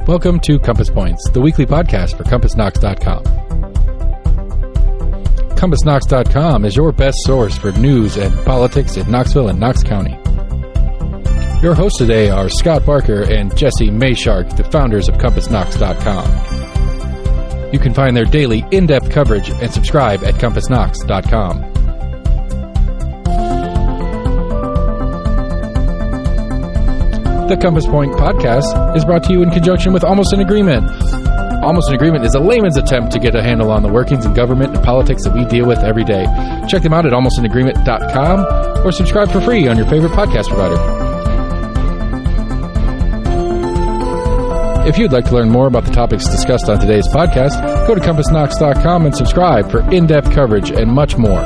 Welcome to Compass Points, the weekly podcast for CompassKnox.com. CompassKnox.com is your best source for news and politics in Knoxville and Knox County. Your hosts today are Scott Barker and Jesse Mayshark, the founders of CompassKnox.com. You can find their daily in-depth coverage and subscribe at CompassKnox.com. The Compass Point podcast is brought to you in conjunction with Almost an Agreement. Almost an Agreement is a layman's attempt to get a handle on the workings in government and politics that we deal with every day. Check them out at almostanagreement.com or subscribe for free on your favorite podcast provider. If you'd like to learn more about the topics discussed on today's podcast, go to CompassKnox.com and subscribe for in-depth coverage and much more.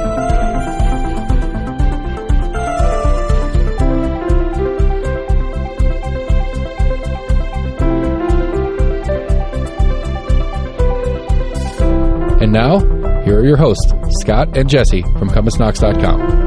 And now, here are your hosts, Scott and Jesse from CompassKnox.com.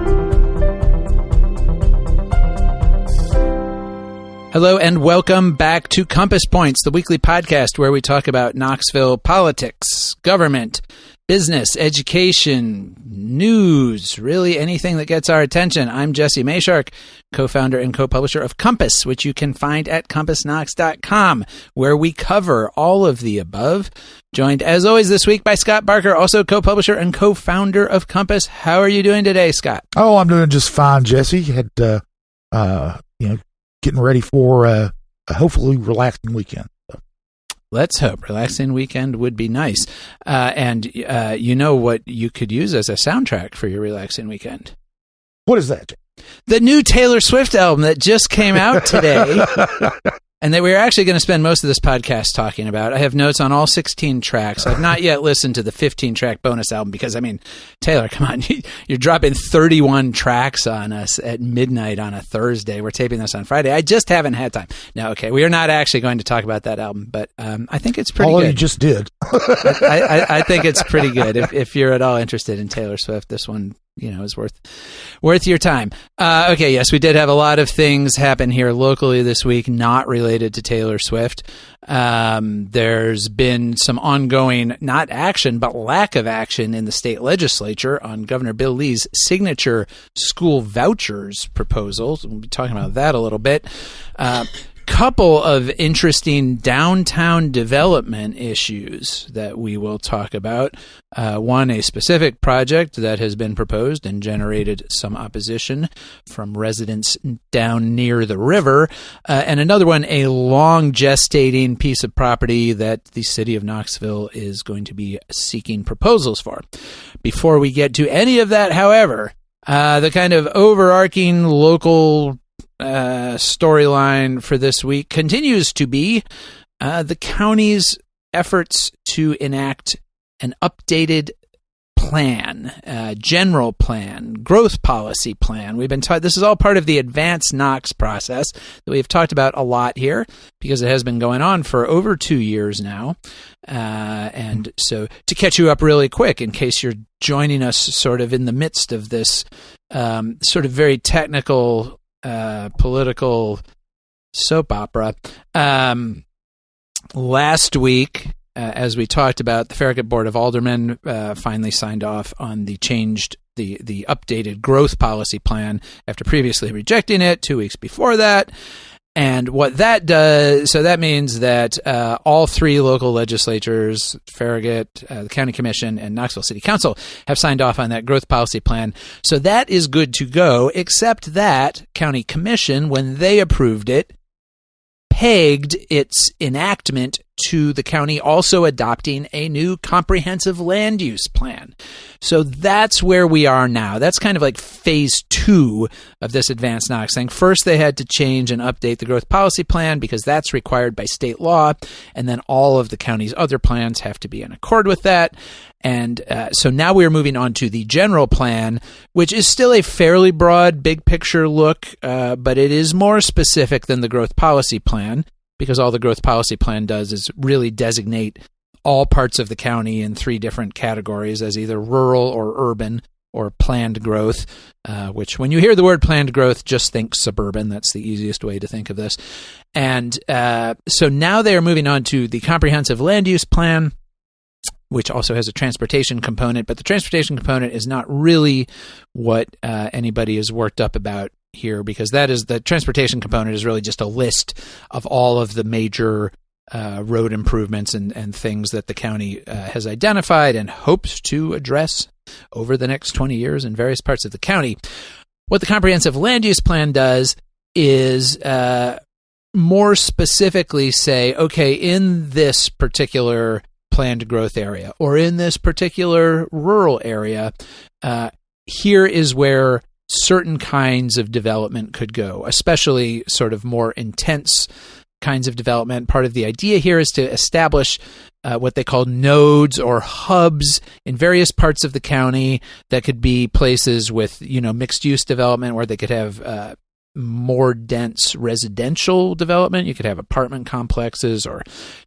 Hello and welcome back to Compass Points, the weekly podcast where we talk about Knoxville politics, government, business, education, news, really anything that gets our attention. I'm Jesse Mayshark, co-founder and co-publisher of Compass, which you can find at CompassKnox.com, where we cover all of the above. Joined, as always, this week by Scott Barker, also co-publisher and co-founder of Compass. How are you doing today, Scott? Oh, I'm doing just fine, Jesse. Had getting ready for a hopefully relaxing weekend. Let's hope. Relaxing weekend would be nice. And you know what you could use as a soundtrack for your relaxing weekend? What is that? The new Taylor Swift album that just came out today. And that we're actually going to spend most of this podcast talking about. I have notes on all 16 tracks. I've not yet listened to the 15-track bonus album because, I mean, Taylor, come on. You're dropping 31 tracks on us at midnight on a Thursday. We're taping this on Friday. I just haven't had time. No, okay. We are not actually going to talk about that album, but I think it's pretty good. You just did. I think it's pretty good. If you're at all interested in Taylor Swift, this one, is worth your time. Okay, yes, we did have a lot of things happen here locally this week, not related to Taylor Swift. There's been some ongoing, not action, but lack of action in the state legislature on Governor Bill Lee's signature school vouchers proposal. We'll be talking about that a little bit. Couple of interesting downtown development issues that we will talk about. One, a specific project that has been proposed and generated some opposition from residents down near the river. And another one, a long gestating piece of property that the city of Knoxville is going to be seeking proposals for. Before we get to any of that, however, the kind of overarching local storyline for this week continues to be the county's efforts to enact an updated plan, general plan, growth policy plan. We've been this is all part of the Advance Knox process that we've talked about a lot here because it has been going on for over 2 years now. And so to catch you up really quick, in case you're joining us sort of in the midst of this sort of very technical political soap opera. Last week, as we talked about, the Farragut Board of Aldermen finally signed off on the updated growth policy plan after previously rejecting it 2 weeks before that. And what that does, so that means that all three local legislatures, Farragut, the County Commission, and Knoxville City Council, have signed off on that growth policy plan. So that is good to go, except that County Commission, when they approved it, pegged its enactment to the county also adopting a new comprehensive land use plan. So that's where we are now. That's kind of like phase 2 of this Advance Knox thing. First, they had to change and update the growth policy plan because that's required by state law, and then all of the county's other plans have to be in accord with that. And so now we're moving on to the general plan, which is still a fairly broad, big picture look, but it is more specific than the growth policy plan, because all the growth policy plan does is really designate all parts of the county in 3 different categories as either rural or urban, or planned growth, which when you hear the word planned growth, just think suburban. That's the easiest way to think of this. And so now they are moving on to the comprehensive land use plan, which also has a transportation component, but the transportation component is not really what anybody is worked up about here, because the transportation component is really just a list of all of the major road improvements and things that the county has identified and hopes to address over the next 20 years in various parts of the county. What the comprehensive land use plan does is more specifically say, okay, in this particular planned growth area or in this particular rural area, here is where certain kinds of development could go, especially sort of more intense kinds of development. Part of the idea here is to establish what they call nodes or hubs in various parts of the county that could be places with, mixed use development where they could have more dense residential development. You could have apartment complexes or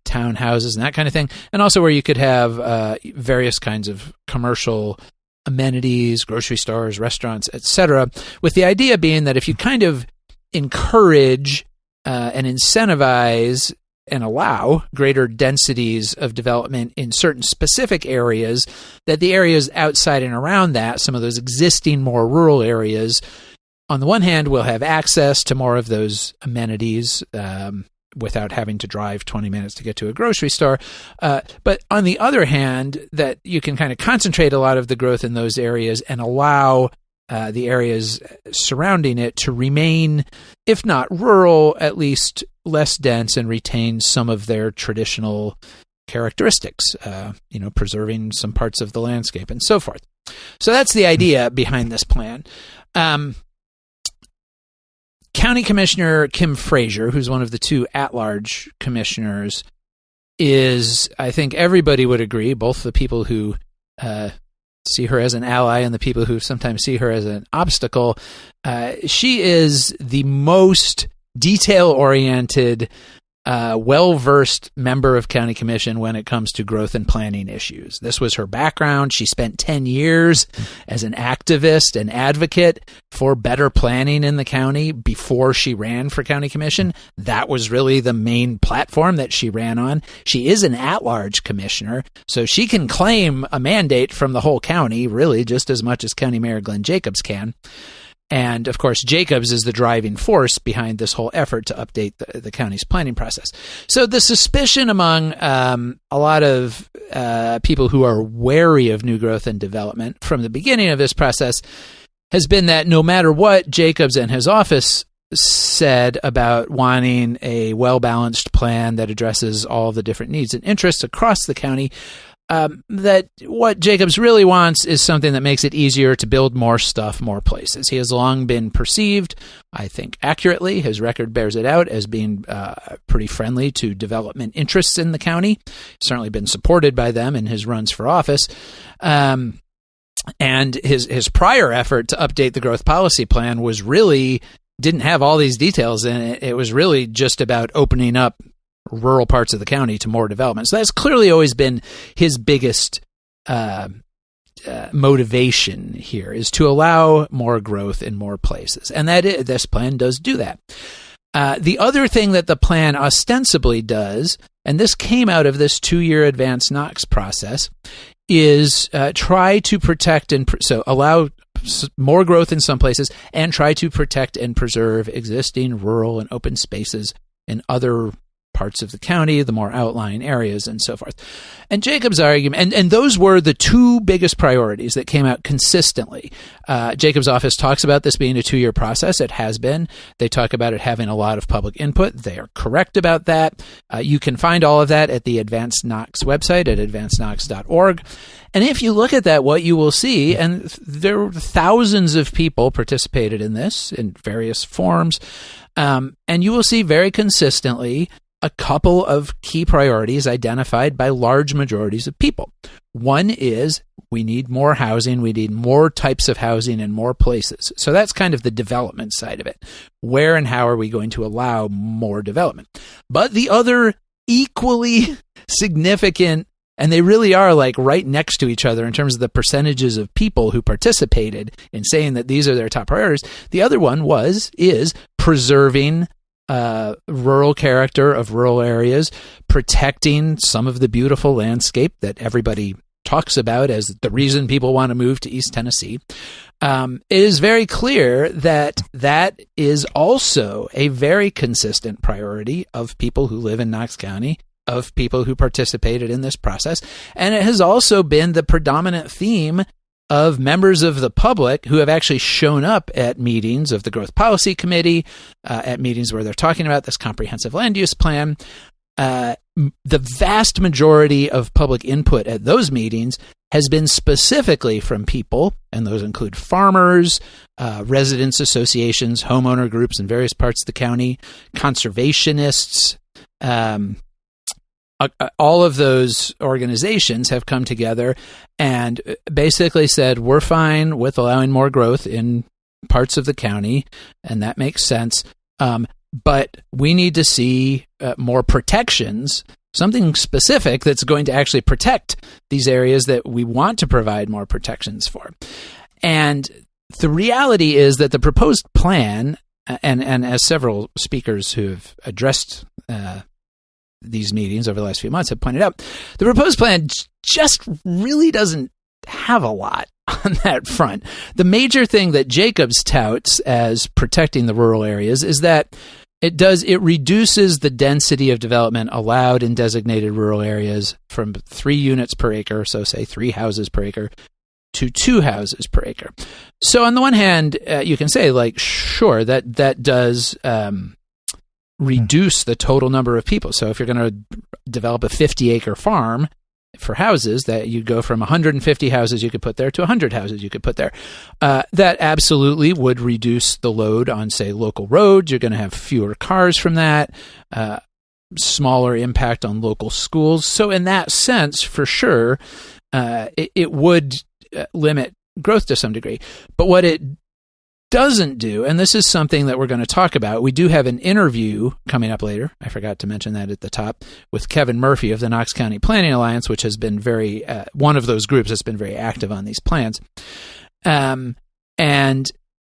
townhouses and that kind of thing. And also where you could have various kinds of commercial amenities, grocery stores, restaurants, etc., with the idea being that if you kind of encourage and incentivize and allow greater densities of development in certain specific areas, that the areas outside and around that, some of those existing more rural areas, on the one hand, will have access to more of those amenities without having to drive 20 minutes to get to a grocery store. But on the other hand, that you can kind of concentrate a lot of the growth in those areas and allow the areas surrounding it to remain, if not rural, at least less dense and retain some of their traditional characteristics, preserving some parts of the landscape and so forth. So that's the idea behind this plan. County Commissioner Kim Frazier, who's one of the two at-large commissioners, is, I think everybody would agree, both the people who see her as an ally and the people who sometimes see her as an obstacle, she is the most detail-oriented, well-versed member of County Commission when it comes to growth and planning issues. This was her background. She spent 10 years as an activist and advocate for better planning in the county before she ran for County Commission. That was really the main platform that she ran on. She is an at-large commissioner, so she can claim a mandate from the whole county, really just as much as County Mayor Glenn Jacobs can. And, of course, Jacobs is the driving force behind this whole effort to update the county's planning process. So the suspicion among a lot of people who are wary of new growth and development from the beginning of this process has been that no matter what Jacobs and his office said about wanting a well-balanced plan that addresses all the different needs and interests across the county, that what Jacobs really wants is something that makes it easier to build more stuff, more places. He has long been perceived, I think accurately, his record bears it out, as being pretty friendly to development interests in the county. Certainly been supported by them in his runs for office. And his prior effort to update the growth policy plan didn't have all these details in it. It was really just about opening up rural parts of the county to more development. So that's clearly always been his biggest motivation here, is to allow more growth in more places. And this plan does do that. The other thing that the plan ostensibly does, and this came out of this 2-year advanced Knox process, is try to protect so allow more growth in some places and try to protect and preserve existing rural and open spaces in other parts of the county, the more outlying areas, and so forth. And Jacobs' argument, and those were the two biggest priorities that came out consistently. Jacobs' office talks about this being a 2-year process. It has been. They talk about it having a lot of public input. They are correct about that. You can find all of that at the Advanced Knox website at advancedknox.org. And if you look at that, what you will see, and there were thousands of people participated in this in various forms, and you will see very consistently a couple of key priorities identified by large majorities of people. One is we need more housing, we need more types of housing in more places. So that's kind of the development side of it. Where and how are we going to allow more development? But the other equally significant And they really are like right next to each other in terms of the percentages of people who participated in saying that these are their top priorities. The other one is preserving rural character of rural areas, protecting some of the beautiful landscape that everybody talks about as the reason people want to move to East Tennessee. It is very clear that that is also a very consistent priority of people who live in Knox County, of people who participated in this process. And it has also been the predominant theme of members of the public who have actually shown up at meetings of the Growth Policy Committee, at meetings where they're talking about this comprehensive land use plan. The vast majority of public input at those meetings has been specifically from people, and those include farmers, residents associations, homeowner groups in various parts of the county, conservationists. All of those organizations have come together and basically said, we're fine with allowing more growth in parts of the county, and that makes sense. But we need to see more protections, something specific that's going to actually protect these areas that we want to provide more protections for. And the reality is that the proposed plan, and as several speakers who have addressed these meetings over the last few months have pointed out, the proposed plan just really doesn't have a lot on that front. The major thing that Jacobs touts as protecting the rural areas is that it reduces the density of development allowed in designated rural areas from 3 units per acre, so say 3 houses per acre, to 2 houses per acre. So on the one hand, you can say, like, sure, that does reduce the total number of people. So if you're going to develop a 50-acre farm for houses, that you go from 150 houses you could put there to 100 houses you could put there. That absolutely would reduce the load on, say, local roads. You're going to have fewer cars from that, smaller impact on local schools. So in that sense, for sure, it would limit growth to some degree. But what it doesn't do, and this is something that we're going to talk about, we do have an interview coming up later, I forgot to mention that at the top, with Kevin Murphy of the Knox County Planning Alliance, which has been very, one of those groups that's been very active on these plans. And,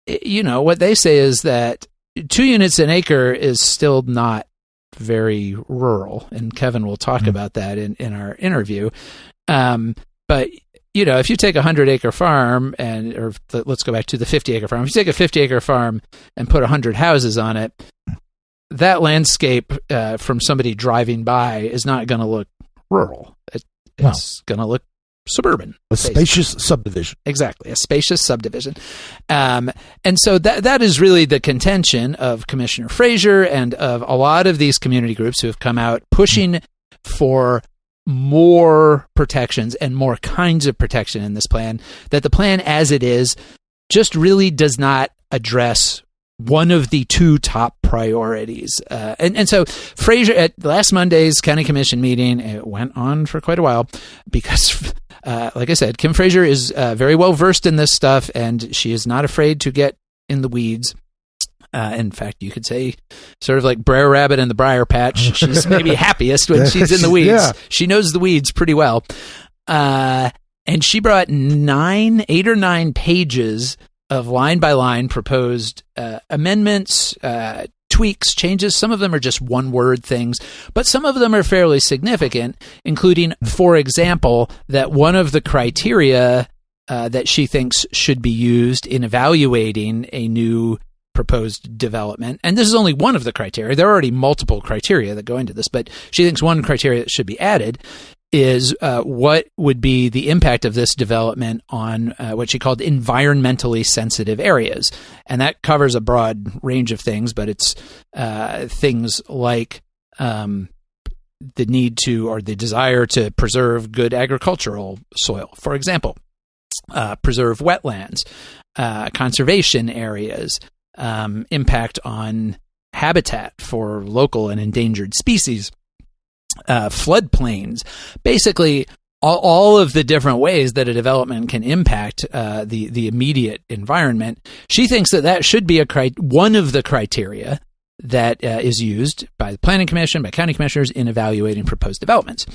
you know, what they say is that 2 units an acre is still not very rural, and Kevin will talk about that in our interview. But you know, if you take a 100-acre farm let's go back to the 50-acre farm. If you take a 50-acre farm and put 100 houses on it, that landscape from somebody driving by is not going to look rural. It's going to look suburban. A spacious subdivision. Exactly, a spacious subdivision. And so that is really the contention of Commissioner Frazier and of a lot of these community groups who have come out pushing for more protections and more kinds of protection in this plan, that the plan as it is just really does not address one of the 2 top priorities. And so Frazier, at last Monday's county commission meeting, it went on for quite a while because, like I said, Kim Frazier is very well versed in this stuff, and she is not afraid to get in the weeds. In fact, you could say sort of like Brer Rabbit in the Briar Patch. She's maybe happiest when she's in the weeds. Yeah. She knows the weeds pretty well. And she brought 8 or 9 pages of line-by-line proposed amendments, tweaks, changes. Some of them are just one-word things, but some of them are fairly significant, including, for example, that one of the criteria that she thinks should be used in evaluating a new proposed development, and this is only one of the criteria, there are already multiple criteria that go into this, but she thinks one criteria that should be added is what would be the impact of this development on what she called environmentally sensitive areas. And that covers a broad range of things, but it's things like the need to, or the desire to preserve good agricultural soil, for example, preserve wetlands, conservation areas, impact on habitat for local and endangered species, floodplains, basically all of the different ways that a development can impact the immediate environment. She thinks that should be one of the criteria that is used by the Planning Commission, by county commissioners in evaluating proposed developments.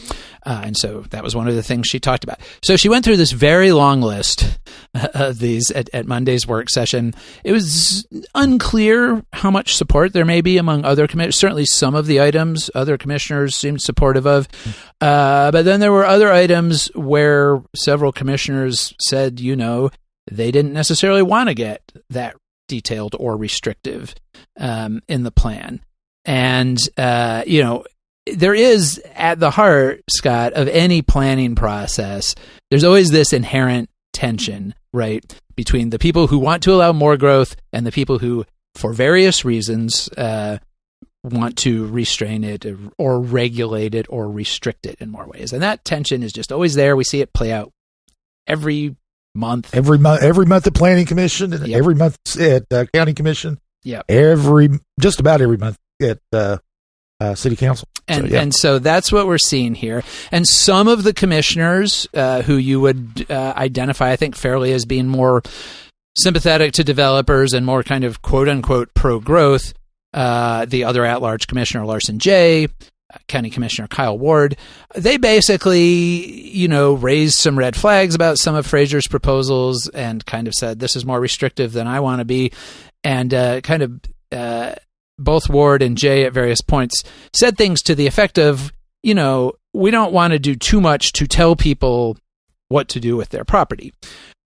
And so that was one of the things she talked about. So she went through this very long list of these at Monday's work session. It was unclear how much support there may be among other commissioners. Certainly some of the items other commissioners seemed supportive of. But then there were other items where several commissioners said, they didn't necessarily want to get that detailed or restrictive in the plan. And, there is at the heart, Scott, of any planning process, there's always this inherent tension, right, between the people who want to allow more growth and the people who, for various reasons, want to restrain it or regulate it or restrict it in more ways. And that tension is just always there. We see it play out every month. Every month at Planning Commission, and every month at County Commission. Yeah. Just about every month at City Council. And so that's what we're seeing here. And some of the commissioners who you would identify, I think, fairly as being more sympathetic to developers and more kind of quote unquote pro-growth, the other at-large commissioner, Larson J., County Commissioner Kyle Ward, they basically, raised some red flags about some of Fraser's proposals and kind of said, this is more restrictive than I want to be. And both Ward and Jay at various points said things to the effect of, we don't want to do too much to tell people what to do with their property,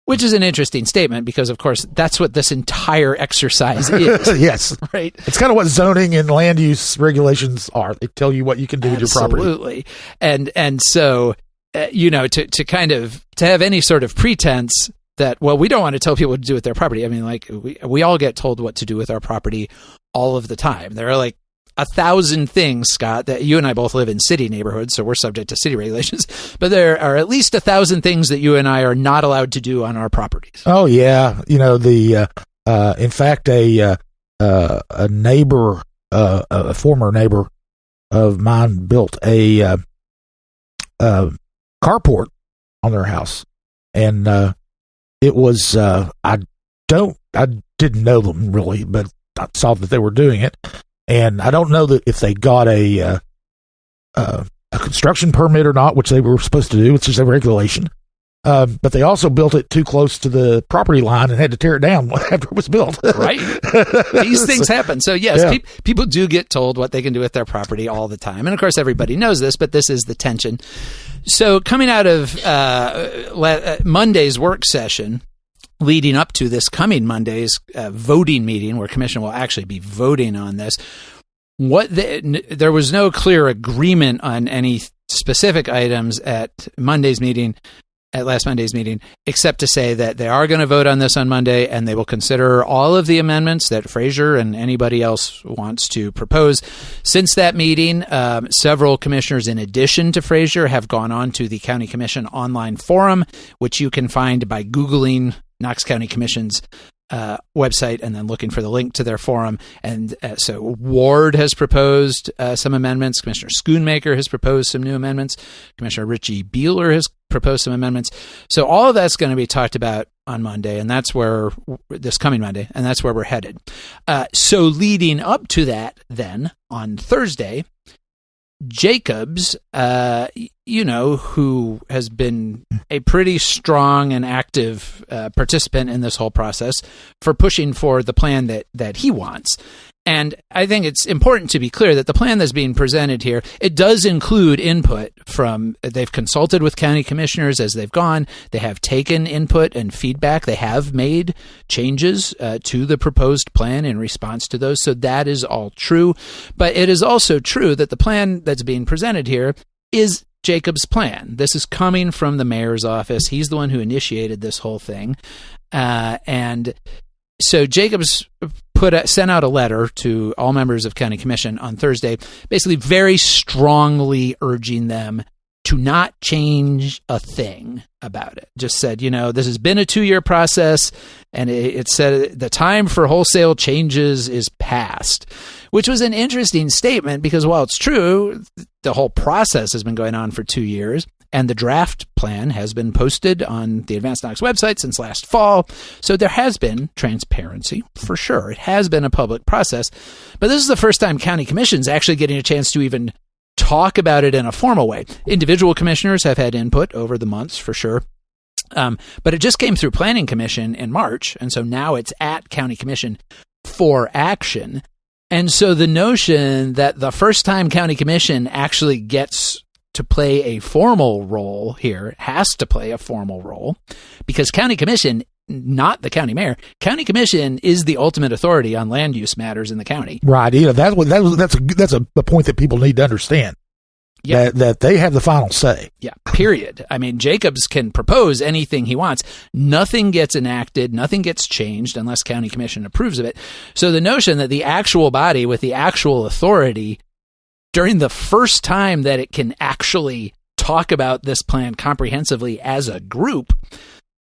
which is an interesting statement because, of course, that's what this entire exercise is. Yes. Right. It's kind of what zoning and land use regulations are. They tell you what you can do with your property. Absolutely. And so, to have any sort of pretense that, well, we don't want to tell people what to do with their property. I mean, like, we all get told what to do with our property all of the time. There are like 1,000 things, Scott, that you and I both live in city neighborhoods, so we're subject to city regulations, but there are at least 1,000 things that you and I are not allowed to do on our properties. Oh, yeah. In fact, a neighbor, a former neighbor of mine built a carport on their house, and it was I didn't know them really, but I saw that they were doing it, and I don't know that if they got a construction permit or not, which they were supposed to do, which is a regulation. But they also built it too close to the property line and had to tear it down after it was built. Right. These things happen. So, yes, people do get told what they can do with their property all the time. And, of course, everybody knows this, but this is the tension. So coming out of Monday's work session, leading up to this coming Monday's voting meeting where Commission will actually be voting on this, there was no clear agreement on any specific items at last Monday's meeting, except to say that they are going to vote on this on Monday and they will consider all of the amendments that Fraser and anybody else wants to propose. Since that meeting, several commissioners, in addition to Fraser, have gone on to the County Commission online forum, which you can find by Googling Knox County Commission's website and then looking for the link to their forum. And so Ward has proposed some amendments. Commissioner Schoonmaker has proposed some new amendments. Commissioner Richie Beeler has proposed some amendments. So all of that's going to be talked about on Monday, and that's where this coming Monday, and that's where we're headed. So leading up to that, then on Thursday, Jacobs, who has been a pretty strong and active participant in this whole process for pushing for the plan that he wants. And I think it's important to be clear that the plan that's being presented here, it does include input they've consulted with county commissioners as they've gone. They have taken input and feedback. They have made changes to the proposed plan in response to those. So that is all true. But it is also true that the plan that's being presented here is Jacobs' plan. This is coming from the mayor's office. He's the one who initiated this whole thing. And so Jacobs sent out a letter to all members of County Commission on Thursday, basically very strongly urging them to not change a thing about it. Just said, this has been a 2-year process, and it said the time for wholesale changes is past, which was an interesting statement because while it's true, the whole process has been going on for 2 years, And the draft plan has been posted on the Advanced Knox website since last fall. So there has been transparency, for sure. It has been a public process. But this is the first time county commission's actually getting a chance to even talk about it in a formal way. Individual commissioners have had input over the months, for sure. But it just came through Planning Commission in March. And so now it's at County Commission for action. And so the notion that the first time County Commission actually gets to play a formal role here, has to play a formal role, because County Commission, not the county mayor, County Commission is the ultimate authority on land use matters in the county. Right. That's a point that people need to understand. Yeah. That they have the final say. Yeah, period. I mean, Jacobs can propose anything he wants. Nothing gets enacted, nothing gets changed unless County Commission approves of it. So the notion that the actual body with the actual authority, during the first time that it can actually talk about this plan comprehensively as a group,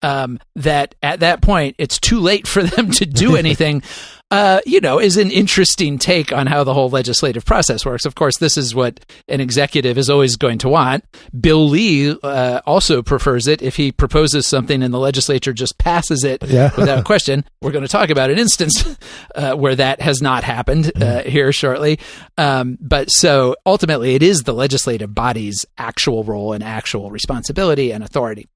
that at that point it's too late for them to do anything, is an interesting take on how the whole legislative process works. Of course, this is what an executive is always going to want. Bill Lee also prefers it if he proposes something and the legislature just passes it without question. We're going to talk about an instance where that has not happened here shortly. But so ultimately, it is the legislative body's actual role and actual responsibility and authority.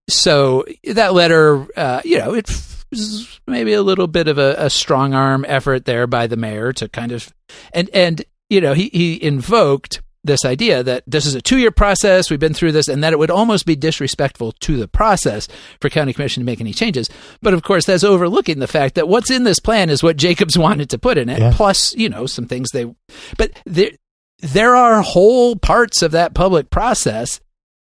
So that letter, it was maybe a little bit of a strong arm effort there by the mayor to kind of, and he invoked this idea that this is a 2-year process, we've been through this, and that it would almost be disrespectful to the process for County Commission to make any changes. But of course, that's overlooking the fact that what's in this plan is what Jacobs wanted to put in it, plus, some things but there are whole parts of that public process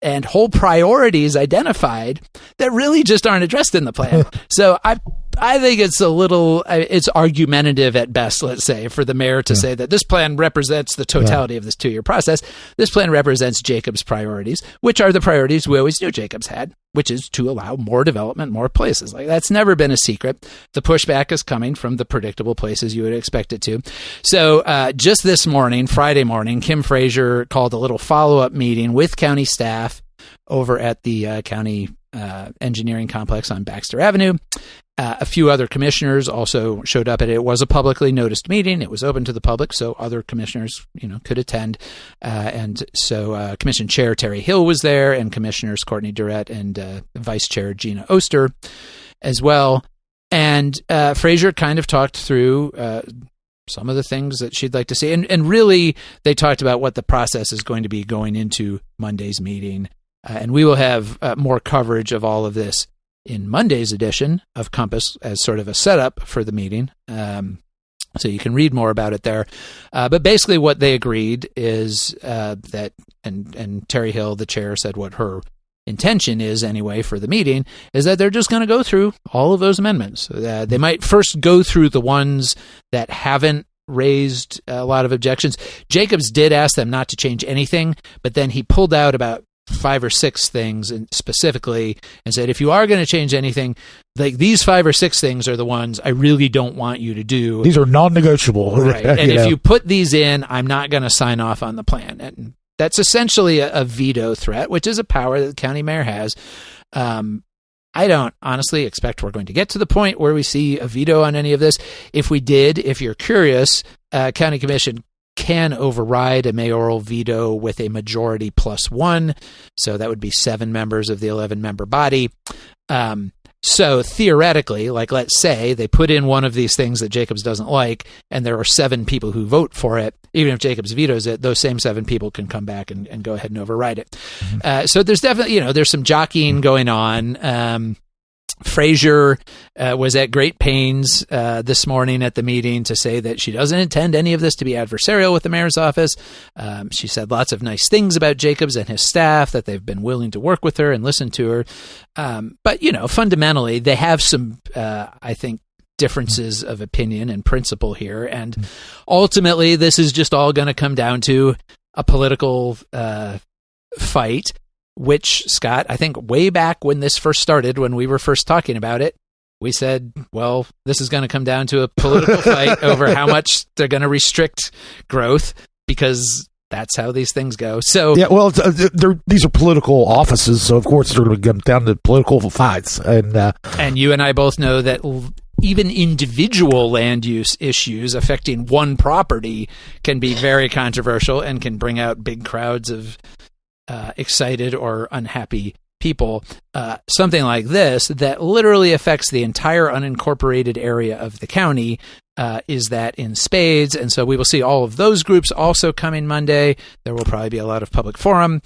and whole priorities identified that really just aren't addressed in the plan. So I think it's it's argumentative at best, let's say, for the mayor to say that this plan represents the totality of this 2-year process. This plan represents Jacobs' priorities, which are the priorities we always knew Jacobs had, which is to allow more development, more places. Like, that's never been a secret. The pushback is coming from the predictable places you would expect it to. So just this morning, Friday morning, Kim Frazier called a little follow-up meeting with county staff over at the county engineering complex on Baxter Avenue. A few other commissioners also showed up at it. It was a publicly noticed meeting. It was open to the public, so other commissioners, could attend. And so Commission Chair Terry Hill was there, and Commissioners Courtney Durrett and Vice Chair Gina Oster as well. And Frazier kind of talked through some of the things that she'd like to see. And really, they talked about what the process is going to be going into Monday's meeting. And we will have more coverage of all of this in Monday's edition of Compass as sort of a setup for the meeting. So you can read more about it there. But basically what they agreed is that, and Terry Hill, the chair, said what her intention is anyway for the meeting, is that they're just going to go through all of those amendments. They might first go through the ones that haven't raised a lot of objections. Jacobs did ask them not to change anything, but then he pulled out about 5 or 6 things specifically and said, if you are going to change anything, like these 5 or 6 things are the ones I really don't want you to do. These are non-negotiable. Right. And if you put these in, I'm not going to sign off on the plan. And that's essentially a veto threat, which is a power that the county mayor has. I don't honestly expect we're going to get to the point where we see a veto on any of this. If we did, if you're curious, county commission can override a mayoral veto with a majority plus 1. So that would be 7 members of the 11-member body. So theoretically, like let's say they put in one of these things that Jacobs doesn't like, and there are 7 people who vote for it. Even if Jacobs vetoes it, those same 7 people can come back and go ahead and override it. So there's definitely, there's some jockeying going on. Frazier was at great pains this morning at the meeting to say that she doesn't intend any of this to be adversarial with the mayor's office. She said lots of nice things about Jacobs and his staff, that they've been willing to work with her and listen to her. But, fundamentally, they have some, I think, differences of opinion and principle here. And ultimately, this is just all going to come down to a political fight, which, Scott, I think way back when this first started, when we were first talking about it, we said, well, this is going to come down to a political fight over how much they're going to restrict growth, because that's how these things go. So yeah, well, these are political offices, so of course they're going to come down to political fights. And you and I both know that even individual land use issues affecting one property can be very controversial and can bring out big crowds of excited or unhappy people. Something like this that literally affects the entire unincorporated area of the county is that in spades. And so we will see all of those groups also coming Monday. There will probably be a lot of public forum.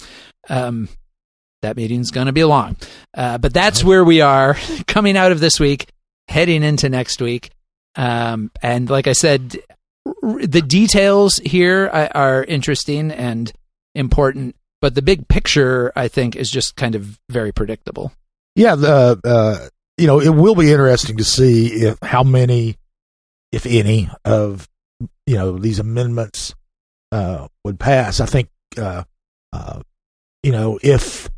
That meeting's going to be long. But that's where we are coming out of this week, heading into next week. And like I said, the details here are interesting and important, but the big picture, I think, is just kind of very predictable. Yeah, it will be interesting to see how many, if any, of these amendments would pass. I think if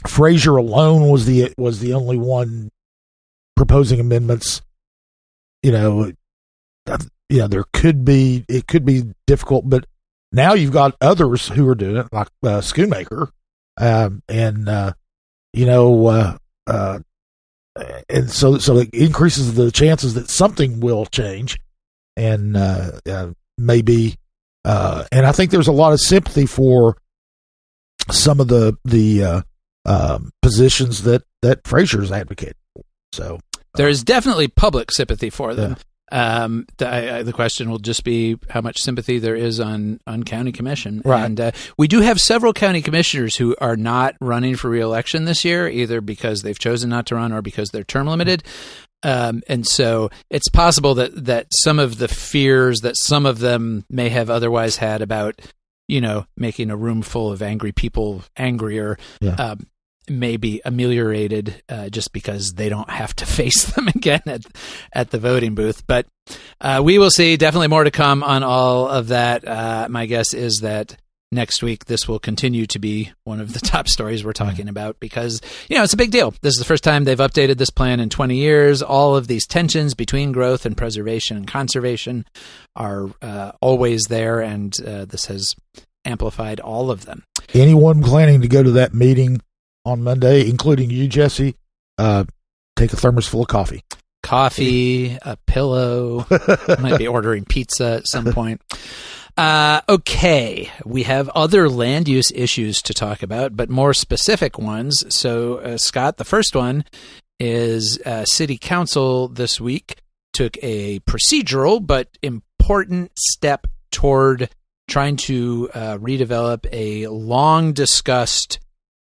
Fraser alone was the only one proposing amendments, it could be difficult, but now you've got others who are doing it, like Schoonmaker, and so it increases the chances that something will change, and maybe, and I think there's a lot of sympathy for some of the positions that Fraser's advocated for. So there's definitely public sympathy for them. Yeah. The question will just be how much sympathy there is on county commission. Right. And we do have several county commissioners who are not running for re-election this year, either because they've chosen not to run or because they're term limited. And so it's possible that some of the fears that some of them may have otherwise had about, making a room full of angry people angrier, may be ameliorated just because they don't have to face them again at the voting booth. But we will see. Definitely more to come on all of that. My guess is that next week this will continue to be one of the top stories we're talking about because, it's a big deal. This is the first time they've updated this plan in 20 years. All of these tensions between growth and preservation and conservation are always there, and this has amplified all of them. Anyone planning to go to that meeting on Monday, including you, Jesse, take a thermos full of coffee. A pillow. Might be ordering pizza at some point. Okay, we have other land use issues to talk about, but more specific ones. So, Scott, the first one is City Council this week took a procedural but important step toward trying to redevelop a long-discussed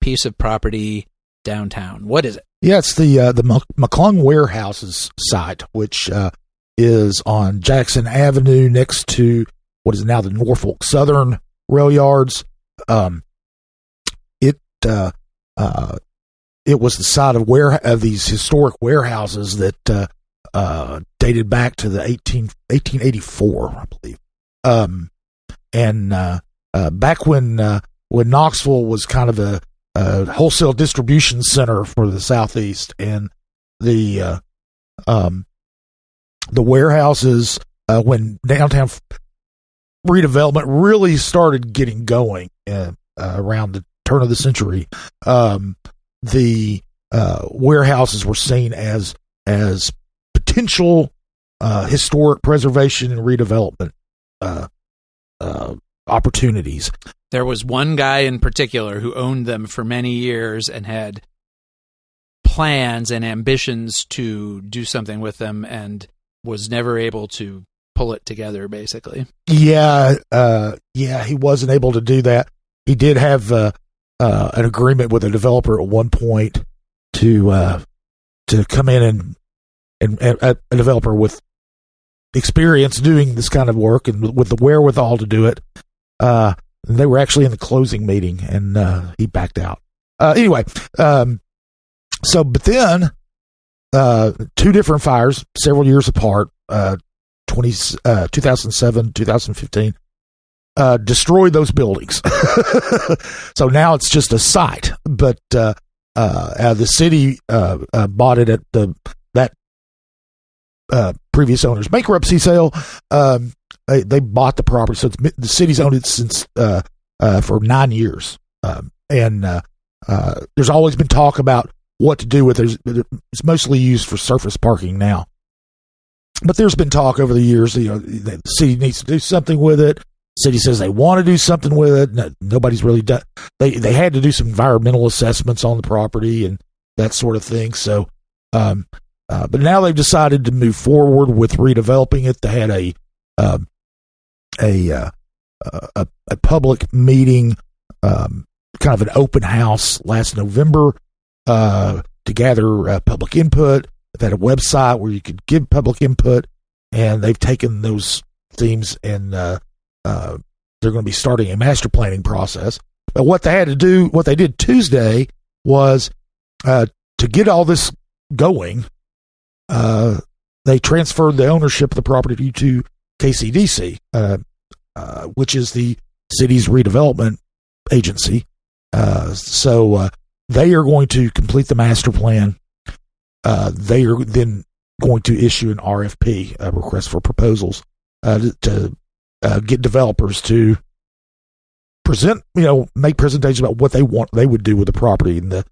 piece of property downtown. What is it? Yeah, it's the McClung Warehouses site, which is on Jackson Avenue next to what is now the Norfolk Southern rail yards. It was the site of these historic warehouses that dated back to the 1884, I believe. And back when Knoxville was kind of a wholesale distribution center for the Southeast, and the warehouses, when downtown redevelopment really started getting going around the turn of the century, the warehouses were seen as potential historic preservation and redevelopment opportunities. There was one guy in particular who owned them for many years and had plans and ambitions to do something with them and was never able to pull it together, basically. Yeah, he wasn't able to do that. He did have an agreement with a developer at one point to come in and a developer with experience doing this kind of work and with the wherewithal to do it. They were actually in the closing meeting, and he backed out. Anyway, but then two different fires, several years apart, 2007, 2015, destroyed those buildings. So now it's just a site, but the city bought it at that previous owner's bankruptcy sale, they bought the property, so the city's owned it since for 9 years, and there's always been talk about what to do with it. It's mostly used for surface parking now, but there's been talk over the years. The city needs to do something with it. The city says they want to do something with it. No, nobody's really done. They had to do some environmental assessments on the property and that sort of thing. So, but now they've decided to move forward with redeveloping it. They had a public meeting, kind of an open house last November, to gather public input. They've had a website where you could give public input, and they've taken those themes and they're going to be starting a master planning process. But what they did Tuesday was to get all this going, they transferred the ownership of the property to KCDC, which is the city's redevelopment agency. So they are going to complete the master plan. They are then going to issue an RFP, a request for proposals, to get developers to present, make presentations about what they would do with the property. And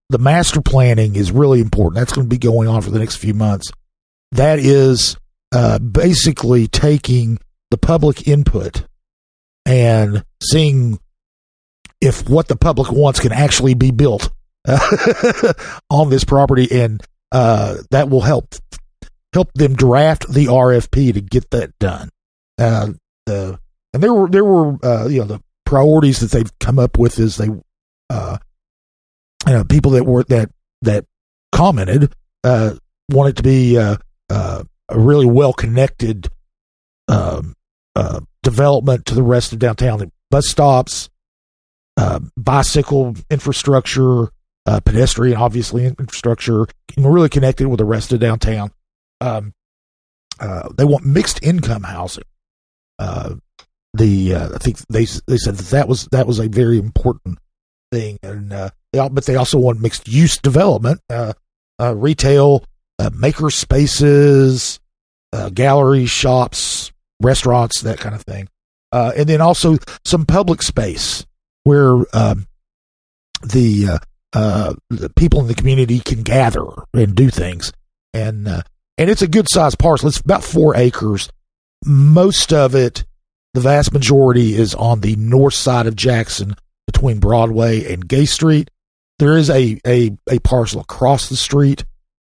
the master planning is really important. That's going to be going on for the next few months. That is basically taking the public input and seeing if what the public wants can actually be built on this property, and that will help them draft the RFP to get that done. And there were the priorities that they've come up with is they people that commented want it to be a really well connected development to the rest of downtown. Bus stops, bicycle infrastructure, pedestrian obviously infrastructure, and really connected with the rest of downtown. They want mixed income housing. I think they said that was a very important thing, and but they also want mixed use development, retail, maker spaces, galleries, shops, restaurants, that kind of thing, and then also some public space where the people in the community can gather and do things, and it's a good sized parcel. It's about 4 acres. Most of it, the vast majority, is on the north side of Jackson between Broadway and Gay Street. There is a parcel across the street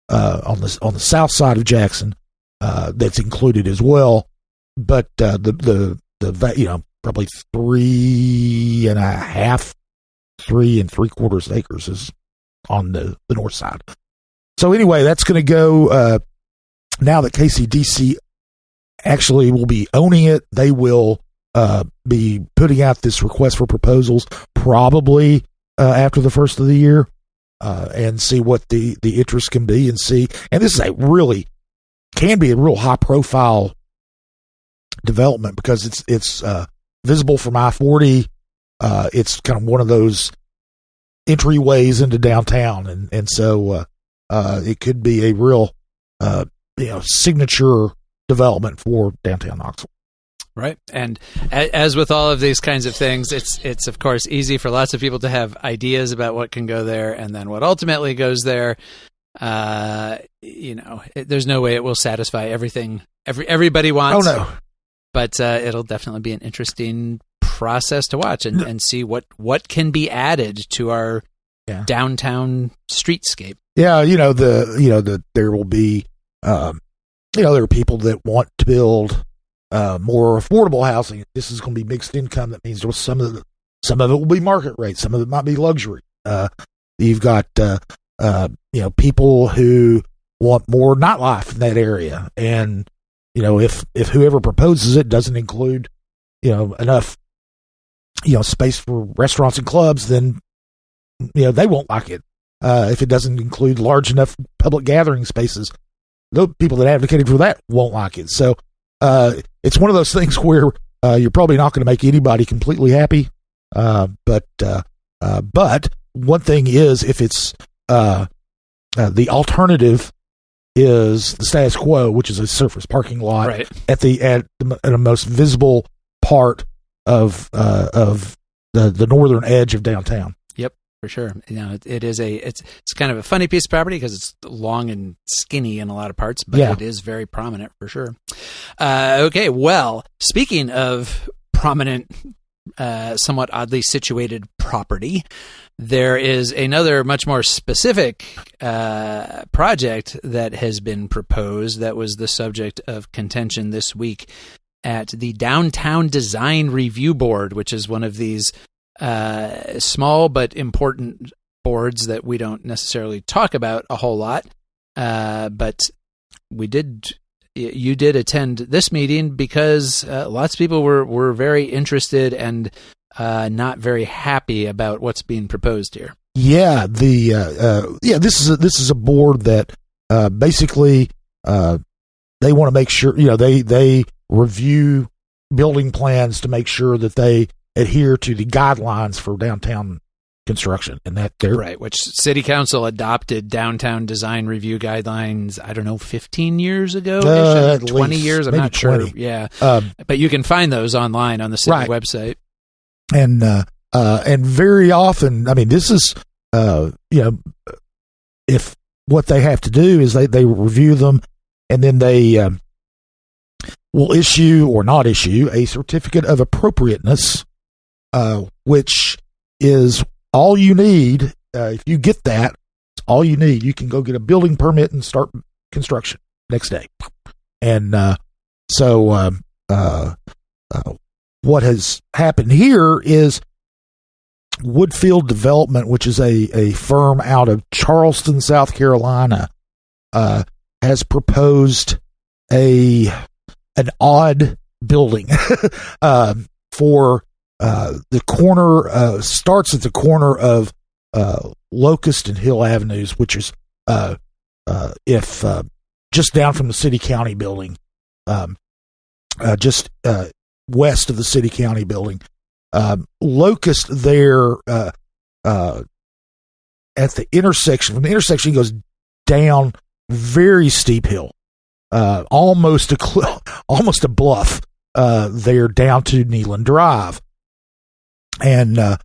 on the south side of Jackson that's included as well. But the probably 3 3/4 acres is on the north side. So anyway, that's going to go now that KCDC actually will be owning it. They will be putting out this request for proposals probably after the first of the year, and see what the interest can be, and see. And this is can be a real high profile development because it's visible from I-40. It's kind of one of those entryways into downtown, and so it could be a real signature development for downtown Knoxville. Right. And as with all of these kinds of things, it's of course easy for lots of people to have ideas about what can go there, and then what ultimately goes there, there's no way it will satisfy everything everybody wants. Oh no. But it'll definitely be an interesting process to watch and see what can be added to our downtown streetscape. Yeah, there will be there are people that want to build more affordable housing. This is going to be mixed income. That means some of it will be market rate, some of it might be luxury. You've got people who want more nightlife in that area, and if whoever proposes it doesn't include enough space for restaurants and clubs, then they won't like it. If it doesn't include large enough public gathering spaces, the people that advocated for that won't like it. So it's one of those things where you're probably not going to make anybody completely happy. But one thing is, if it's the alternative is the status quo, which is a surface parking lot Right. at the most visible part of the northern edge of downtown. For sure. It's kind of a funny piece of property because it's long and skinny in a lot of parts, but Yeah. it is very prominent for sure. Okay. Well, speaking of prominent, somewhat oddly situated property, there is another much more specific project that has been proposed that was the subject of contention this week at the Downtown Design Review Board, which is one of these small but important boards that we don't necessarily talk about a whole lot. But you did attend this meeting because lots of people were very interested and not very happy about what's being proposed here. Yeah, this is a board that basically they want to make sure, they review building plans to make sure that they adhere to the guidelines for downtown construction, and that they're right, which City Council adopted downtown design review guidelines, I don't know, 15 years ago, at 20 least, years, I'm maybe not sure. 20. Yeah, but you can find those online on the city Right. website. and very often, I mean, this is if what they have to do is they review them, and then they will issue or not issue a certificate of appropriateness, which is all you need. If you get that, it's all you need. You can go get a building permit and start construction next day. And so what has happened here is Woodfield Development, which is a firm out of Charleston, South Carolina, has proposed an odd building for the corner, starts at the corner of Locust and Hill Avenues, which is just down from the City County building, just west of the City County building. Locust there at the intersection. From the intersection, goes down very steep hill, almost a bluff there down to Neyland Drive, and the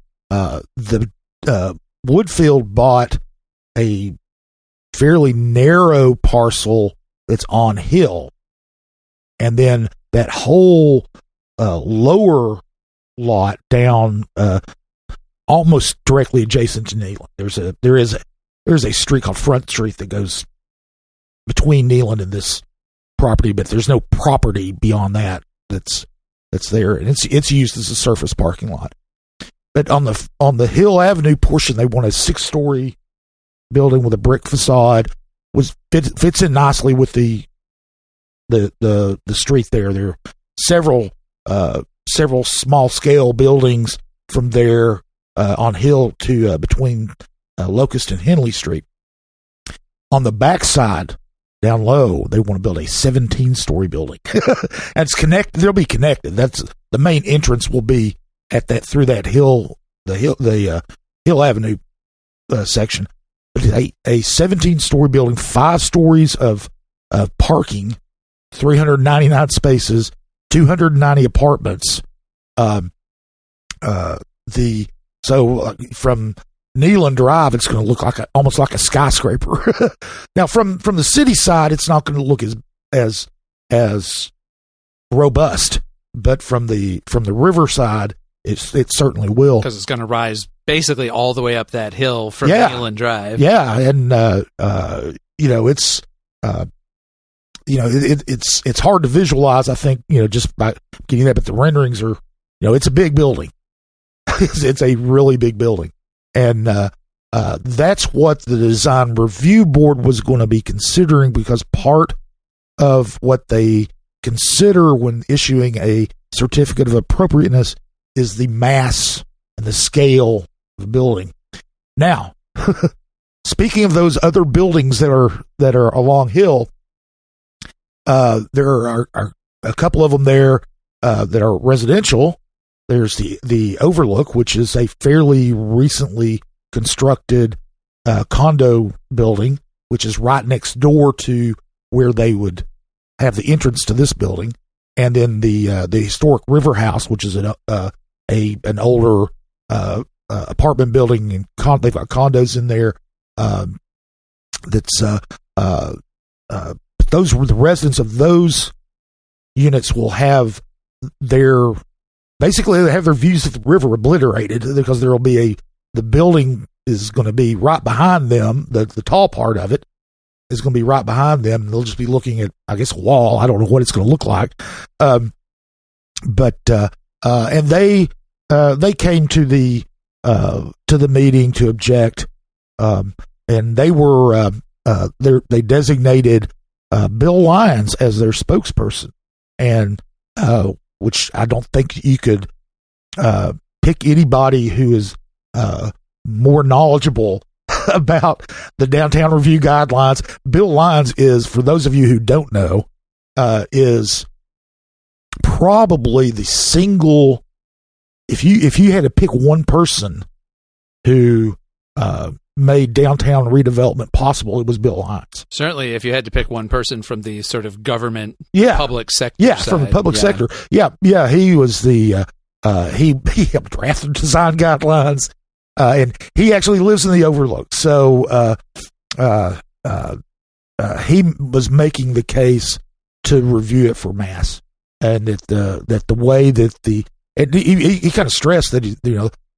Woodfield bought a fairly narrow parcel that's on hill, and then that whole lower lot down almost directly adjacent to Neyland. There is a street called Front Street that goes between Neyland and this property, but there's no property beyond that's there, and it's used as a surface parking lot. But on the Hill Avenue portion, they want a 6-story building with a brick facade. Fits in nicely with the street there. There are several small scale buildings from there on Hill to between Locust and Henley Street. On the backside, down low, they want to build a 17-story building. And it's connected. They'll be connected. That's the main entrance will be through that hill, the Hill Avenue section. But a 17-story building, 5 stories of parking, 399 spaces, 290 apartments. From Neyland Drive, it's going to look almost like a skyscraper. Now, from the city side, it's not going to look as robust, but from the river side, it certainly will, because it's going to rise basically all the way up that hill from Neyland Drive. Yeah, and it's hard to visualize, I think, just by getting that, but the renderings are, it's a big building. It's a really big building. And that's what the Design Review Board was going to be considering, because part of what they consider when issuing a certificate of appropriateness is the mass and the scale of the building. Now, speaking of those other buildings that are along hill, there are a couple of them there that are residential. There's the Overlook, which is a fairly recently constructed condo building which is right next door to where they would have the entrance to this building, and then the historic River House, which is an older apartment building, and they've got condos in there. Those were the residents of those units will have their views of the river obliterated, because there will be the building is going to be right behind them. The tall part of it is going to be right behind them. They'll just be looking at, I guess, a wall. I don't know what it's going to look like. And they came to the meeting to object. And they were, they designated Bill Lyons as their spokesperson, and which I don't think you could pick anybody who is more knowledgeable about the Downtown Review guidelines. Bill Lyons is, for those of you who don't know, is probably the single. If you had to pick one person who made downtown redevelopment possible, it was Bill Lyons. Certainly, if you had to pick one person from the sort of government, public sector, from the public sector, he was the he helped draft the design guidelines, and he actually lives in the Overlook. So he was making the case to review it for mass, and that the way that he kind of stressed that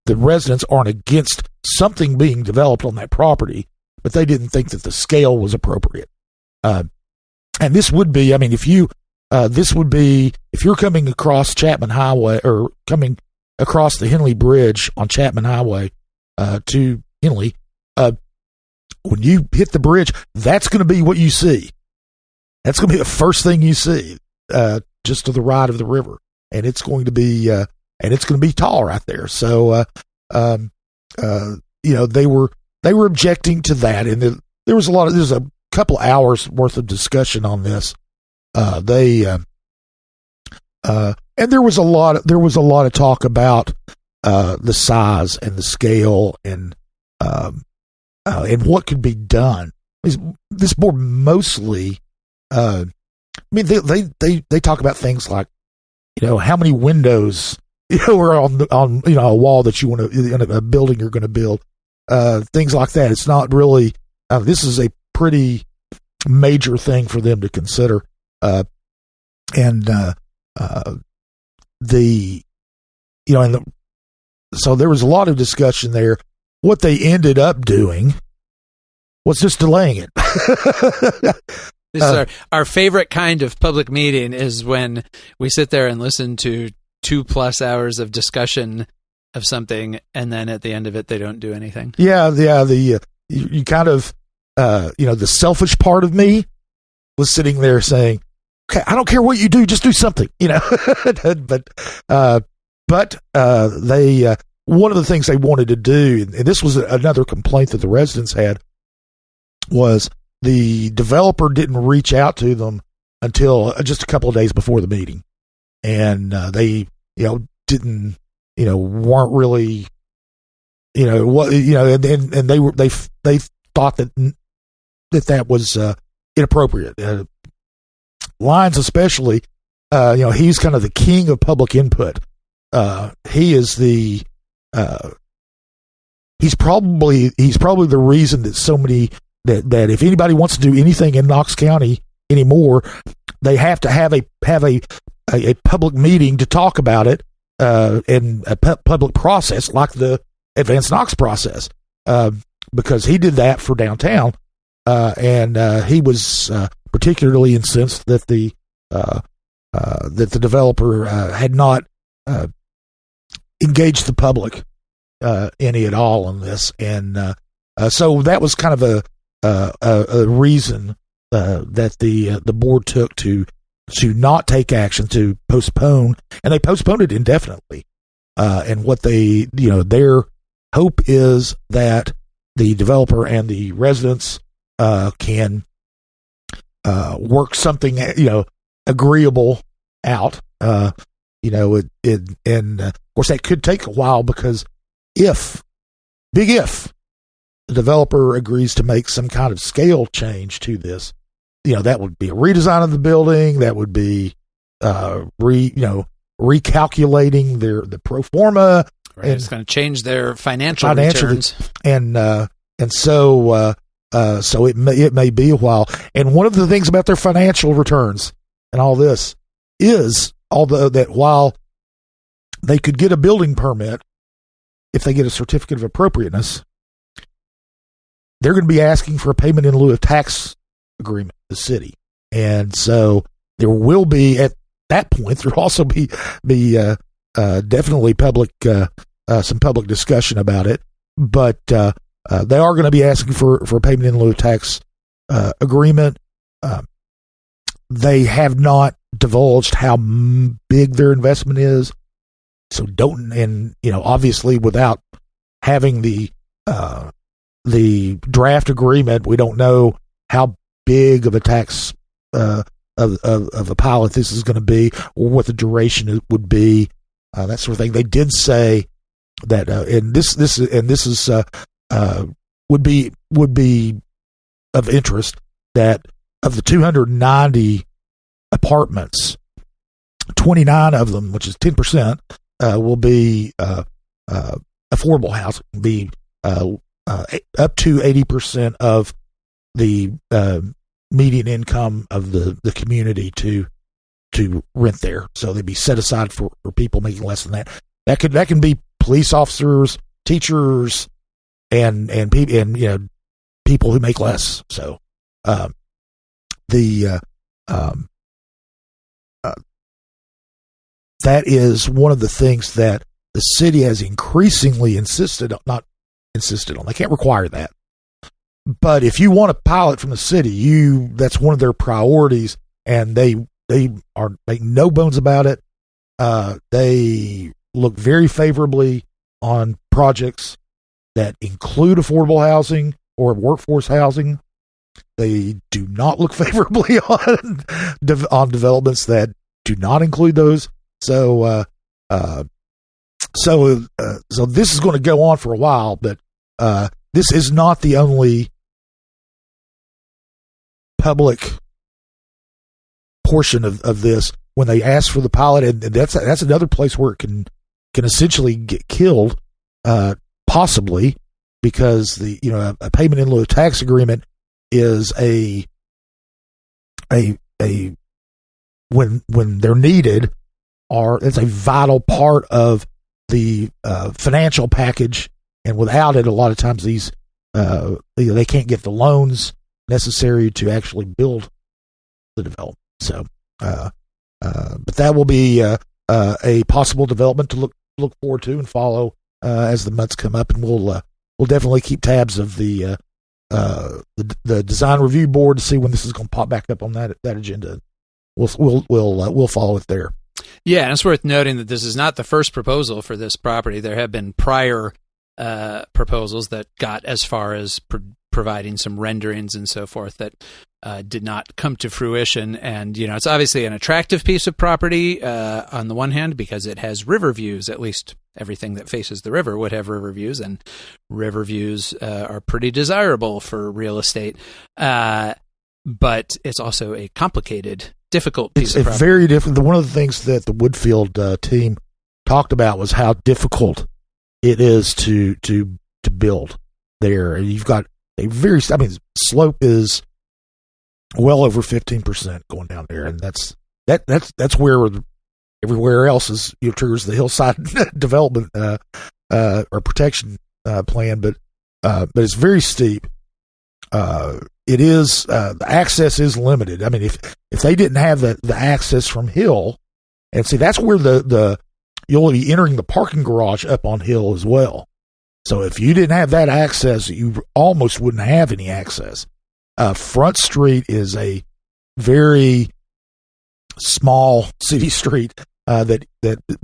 the residents aren't against something being developed on that property, but they didn't think that the scale was appropriate. And this would be, if you're coming across Chapman Highway, or coming across the Henley Bridge on Chapman Highway to Henley, when you hit the bridge, that's going to be what you see. That's going to be the first thing you see, just to the right of the river, and it's going to be tall right there. So, they were objecting to that, and there's a couple hours worth of discussion on this. And there was a lot of talk about the size and the scale and what could be done. This board mostly, they talk about things like, how many windows are on a wall that you want to, in a building you're going to build, things like that. It's not really. This is a pretty major thing for them to consider, so there was a lot of discussion there. What they ended up doing was just delaying it. This is our favorite kind of public meeting, is when we sit there and listen to 2+ hours of discussion of something, and then at the end of it, they don't do anything. Yeah. You kind of, the selfish part of me was sitting there saying, "Okay, I don't care what you do, just do something," But they, one of the things they wanted to do, and this was another complaint that the residents had, was the developer didn't reach out to them until just a couple of days before the meeting. And they, didn't, weren't really, and they thought that was inappropriate. Lyons, especially, he's kind of the king of public input. He is he's probably the reason that so many that if anybody wants to do anything in Knox County anymore, they have to have a public meeting to talk about it, and a public process like the Advanced Knox process, because he did that for downtown, and he was particularly incensed that the developer had not engaged the public any at all on this, and so that was kind of a reason that the board took to not take action, to postpone, and they postponed it indefinitely. And what their hope is that the developer and the residents can work something agreeable out. And of course that could take a while, because if the developer agrees to make some kind of scale change to this, that would be a redesign of the building. That would be recalculating the pro forma. Right. It's going to change their financial returns. And so it may be a while. And one of the things about their financial returns and all this is, although that while they could get a building permit if they get a certificate of appropriateness, they're going to be asking for a payment in lieu of tax agreement with the city. And so there will be, at that point, there'll also be definitely some public discussion about it. But they are going to be asking for a payment in lieu of tax agreement. They have not divulged how big their investment is. So obviously without having the draft agreement, we don't know how big of a tax of a pilot this is going to be, or what the duration would be, that sort of thing. They did say that, and this is would be of interest, that of the 290 apartments, 29 of them, which is 10%, will be affordable housing, be up to 80% of the median income of the community to rent there. So they'd be set aside for people making less than that. That can be police officers, teachers, and people who make less. So that is one of the things that the city has increasingly not insisted on. They can't require that. But if you want a pilot from the city, that's one of their priorities, and they are making no bones about it. They look very favorably on projects that include affordable housing or workforce housing. They do not look favorably on developments that do not include those. So this is going to go on for a while, but this is not the only public portion of this. When they ask for the pilot, and that's another place where it can essentially get killed, possibly, because a payment in lieu of tax agreement is when they're needed, it's a vital part of the financial package, and without it, a lot of times these they can't get the loans necessary to actually build the development. So, but that will be a possible development to look forward to and follow as the months come up, and we'll definitely keep tabs of the design review board to see when this is going to pop back up on that agenda. We'll follow it there. Yeah, and it's worth noting that this is not the first proposal for this property. There have been prior proposals that got as far as providing some renderings and so forth that did not come to fruition. And, it's obviously an attractive piece of property on the one hand, because it has river views. At least everything that faces the river would have river views, and river views are pretty desirable for real estate. But it's also a complicated, difficult piece of property. It's very different. One of the things that the Woodfield team talked about was how difficult it is to build there. You've got slope is well over 15% going down there, and that's where everywhere else is triggers the hillside development or protection plan, but it's very steep. It is the access is limited. I mean, if they didn't have the access from hill, and see, that's where you'll be entering the parking garage up on hill as well. So if you didn't have that access, you almost wouldn't have any access. Front Street is a very small city street that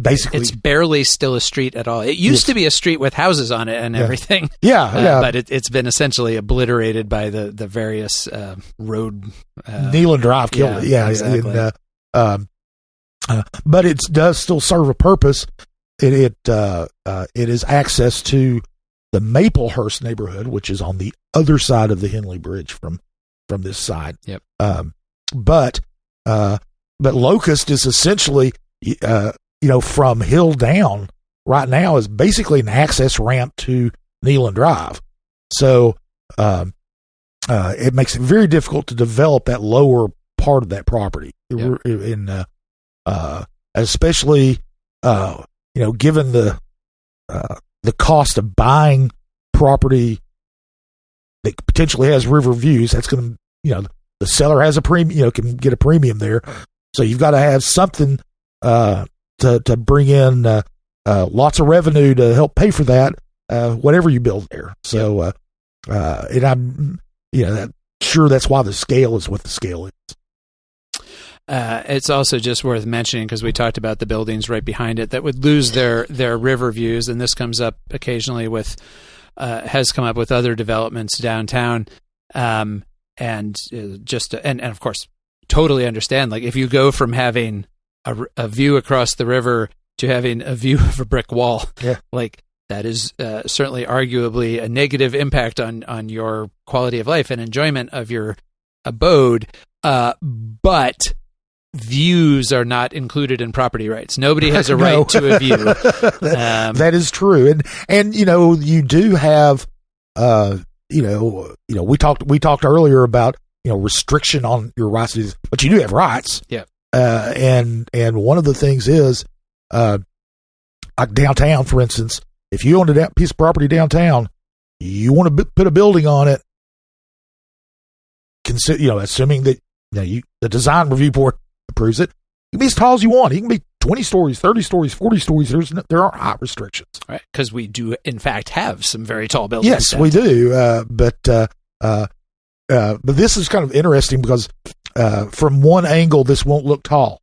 basically it's barely still a street at all. It used to be a street with houses on it and everything. Yeah. But it's been essentially obliterated by the various road. Neyland Drive killed it. Yeah, exactly. But it does still serve a purpose. It is access to the Maplehurst neighborhood, which is on the other side of the Henley Bridge from this side. Yep. But Locust is essentially, from Hill down right now is basically an access ramp to Neyland Drive. So it makes it very difficult to develop that lower part of that property. Yep. Especially given the cost of buying property that potentially has river views, that's going to, the seller has a premium, can get a premium there. So you've got to have something to bring in lots of revenue to help pay for that, whatever you build there. So, and I'm, sure that's why the scale is what the scale is. It's also just worth mentioning, because we talked about the buildings right behind it that would lose their river views, and this comes up occasionally has come up with other developments downtown, and of course, totally understand. Like if you go from having a view across the river to having a view of a brick wall, like that is certainly arguably a negative impact on your quality of life and enjoyment of your abode, but views are not included in property rights. Nobody has a right to a view. That is true. And you do have we talked earlier about restriction on your rights, but you do have rights. Yeah. And one of the things is like downtown, for instance, if you own a piece of property downtown, you want to put a building on it, assuming that the design review board approves it, you can be as tall as you want. You can be 20 stories, 30 stories, 40 stories. There aren't height restrictions. Right, because we do, in fact, have some very tall buildings. Yes, we do. But this is kind of interesting because from one angle, this won't look tall.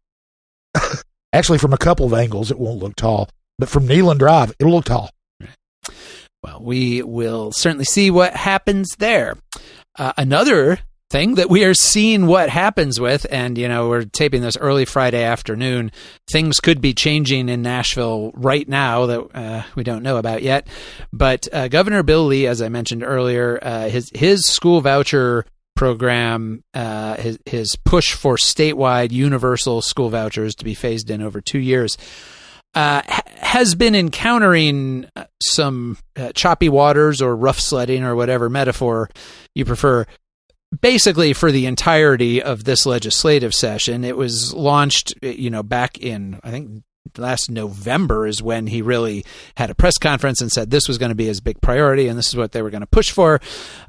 Actually, from a couple of angles, it won't look tall. But from Neyland Drive, it'll look tall. Well, we will certainly see what happens there. Another thing that we are seeing what happens with, and we're taping this early Friday afternoon, things could be changing in Nashville right now that we don't know about yet, but Governor Bill Lee, as I mentioned earlier, his school voucher program, his push for statewide universal school vouchers to be phased in over 2 years, has been encountering some choppy waters or rough sledding or whatever metaphor you prefer. Basically, for the entirety of this legislative session. It was launched, back in, I think, last November is when he really had a press conference and said this was going to be his big priority and this is what they were going to push for.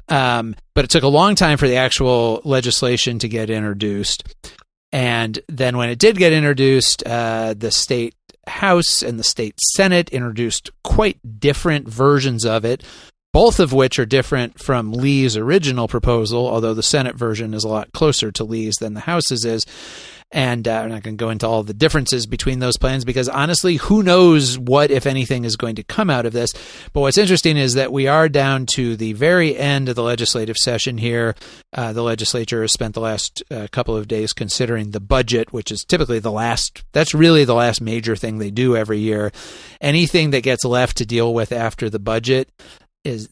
But it took a long time for the actual legislation to get introduced. And then when it did get introduced, the state House and the state Senate introduced quite different versions of it, both of which are different from Lee's original proposal, although the Senate version is a lot closer to Lee's than the House's is. And I'm not going to go into all the differences between those plans because honestly, who knows what, if anything, is going to come out of this. But what's interesting is that we are down to the very end of the legislative session here. The legislature has spent the last couple of days considering the budget, which is typically that's really the last major thing they do every year. Anything that gets left to deal with after the budget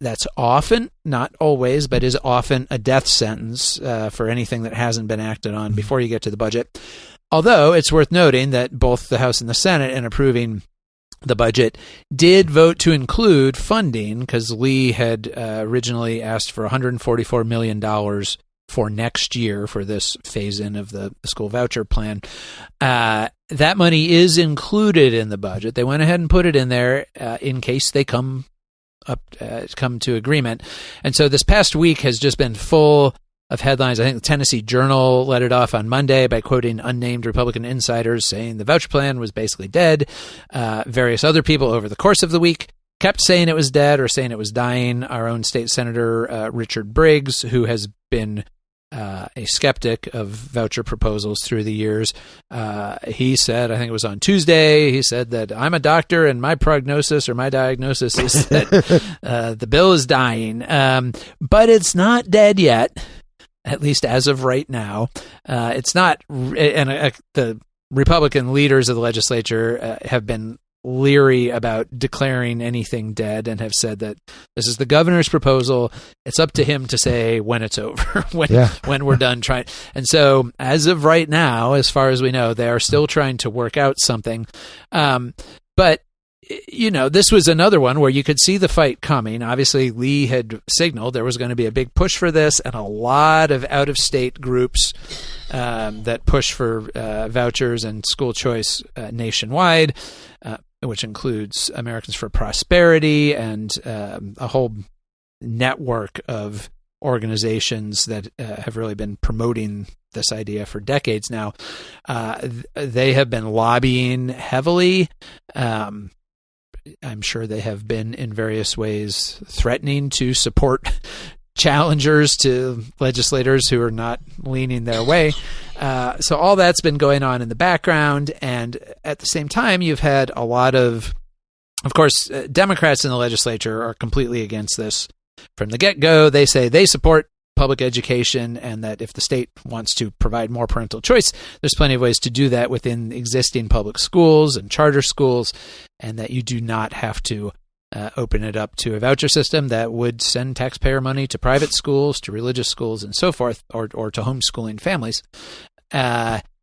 that's often, not always, but is often a death sentence for anything that hasn't been acted on before you get to the budget. Although it's worth noting that both the House and the Senate, in approving the budget, did vote to include funding because Lee had originally asked for $144 million for next year for this phase-in of the school voucher plan. That money is included in the budget. They went ahead and put it in there in case they come to agreement. And so this past week has just been full of headlines. I think the Tennessee Journal let it off on Monday by quoting unnamed Republican insiders saying the voucher plan was basically dead. Various other people over the course of the week kept saying it was dead or saying it was dying. Our own state senator, Richard Briggs, who has been a skeptic of voucher proposals through the years. He said, I think it was on Tuesday, he said that I'm a doctor and my prognosis or my diagnosis is that the bill is dying. But it's not dead yet, at least as of right now. It's not, and the Republican leaders of the legislature have been leery about declaring anything dead and have said that this is the governor's proposal. It's up to him to say when it's over, when we're done trying. And so as of right now, as far as we know, they are still trying to work out something. But this was another one where you could see the fight coming. Obviously, Lee had signaled there was going to be a big push for this, and a lot of out-of-state groups that push for vouchers and school choice nationwide, which includes Americans for Prosperity and a whole network of organizations that have really been promoting this idea for decades now. They have been lobbying heavily. I'm sure they have been in various ways threatening to support challengers to legislators who are not leaning their way. So all that's been going on in the background. And at the same time, you've had a lot of course, Democrats in the legislature are completely against this from the get-go. They say they support public education and that if the state wants to provide more parental choice, there's plenty of ways to do that within existing public schools and charter schools, and that you do not have to open it up to a voucher system that would send taxpayer money to private schools, to religious schools, and so forth, or to homeschooling families.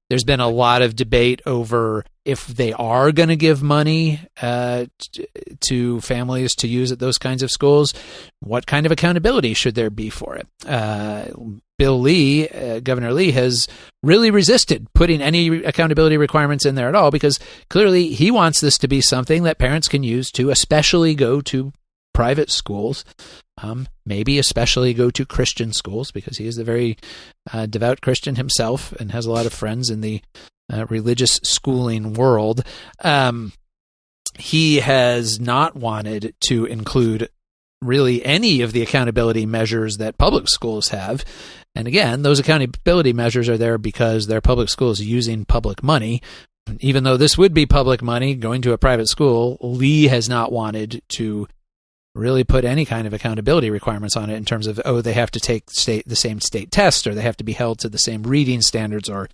There's been a lot of debate over if they are going to give money to families to use at those kinds of schools, what kind of accountability should there be for it? Bill Lee, Governor Lee, has really resisted putting any accountability requirements in there at all, because clearly he wants this to be something that parents can use to especially go to private schools, maybe especially go to Christian schools, because he is a very devout Christian himself and has a lot of friends in the religious schooling world. He has not wanted to include really any of the accountability measures that public schools have. And again, those accountability measures are there because they're public schools using public money. Even though this would be public money going to a private school, Lee has not wanted to really put any kind of accountability requirements on it in terms of, they have to take the same state test, or they have to be held to the same reading standards, or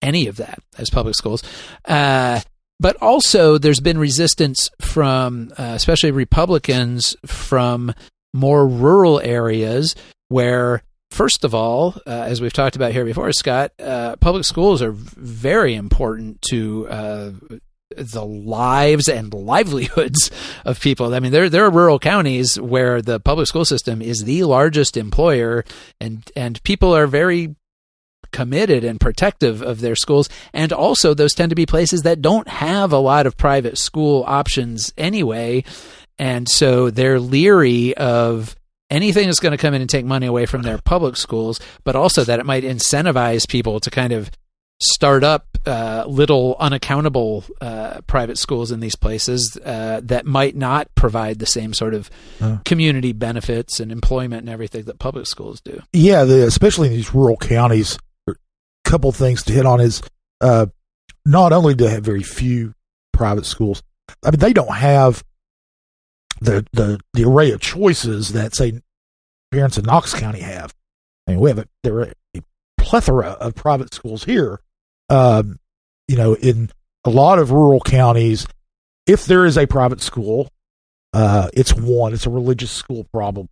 any of that as public schools. But also there's been resistance from, especially Republicans from more rural areas where, first of all, as we've talked about here before, Scott, public schools are very important to the lives and livelihoods of people. I mean, there are rural counties where the public school system is the largest employer, and people are very committed and protective of their schools. And also those tend to be places that don't have a lot of private school options anyway. And so they're leery of anything that's going to come in and take money away from their public schools, but also that it might incentivize people to kind of start up little unaccountable private schools in these places that might not provide the same sort of community benefits and employment and everything that public schools do. Yeah, especially in these rural counties, a couple things to hit on is not only do they have very few private schools, I mean, they don't have the array of choices that, say, parents in Knox County have. I mean, we have a plethora of private schools here. In a lot of rural counties, if there is a private school, it's a religious school probably,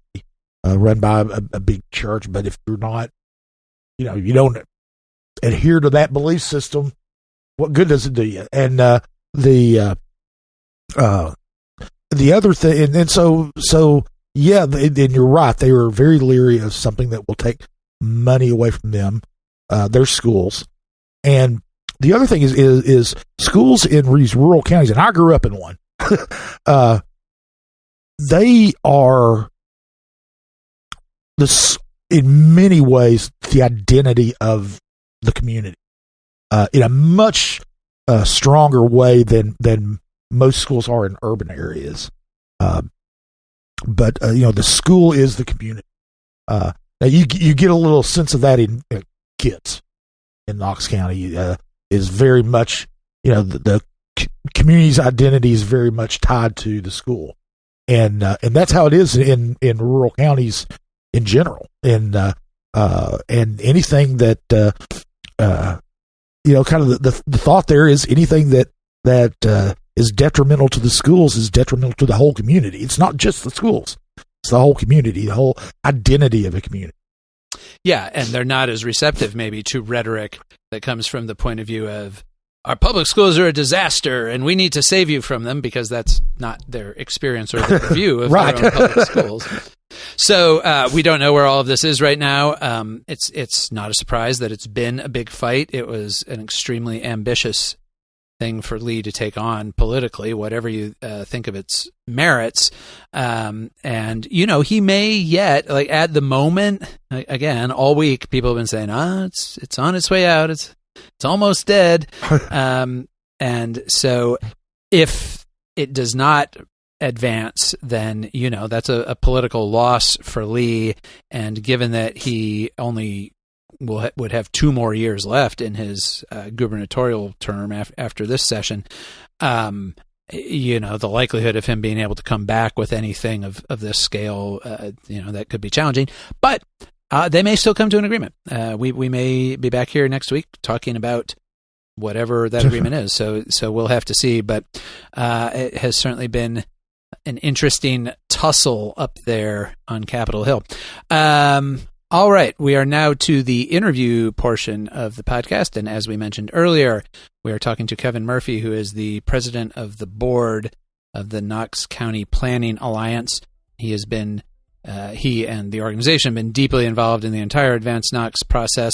run by a big church. But if you're not, you don't adhere to that belief system, what good does it do you? And the other thing, and so yeah, and you're right, they are very leery of something that will take money away from them, their schools. And the other thing is schools in these rural counties, and I grew up in one. They are in many ways the identity of the community in a much stronger way than most schools are in urban areas. But the school is the community. Now you get a little sense of that in kids in Knox County. Is very much, the community's identity is very much tied to the school, and that's how it is in rural counties in general. And anything that kind of the thought there is anything that is detrimental to the schools is detrimental to the whole community. It's not just the schools. It's the whole community, the whole identity of a community. Yeah, and they're not as receptive maybe to rhetoric that comes from the point of view of our public schools are a disaster and we need to save you from them, because that's not their experience or their view of right. their own public schools. So we don't know where all of this is right now. It's not a surprise that it's been a big fight. It was an extremely ambitious thing for Lee to take on politically, whatever you think of its merits. And, he may yet, like at the moment, again, all week, people have been saying, it's on its way out. It's almost dead. And so if it does not advance, then, that's a political loss for Lee. And given that he only would have 2 more years left in his gubernatorial term after this session, the likelihood of him being able to come back with anything of this scale, that could be challenging. But they may still come to an agreement. We may be back here next week talking about whatever that agreement is. So we'll have to see. But it has certainly been an interesting tussle up there on Capitol Hill. All right, we are now to the interview portion of the podcast, and as we mentioned earlier, we are talking to Kevin Murphy, who is the president of the board of the Knox County Planning Alliance. He has been, he and the organization have been deeply involved in the entire Advance Knox process,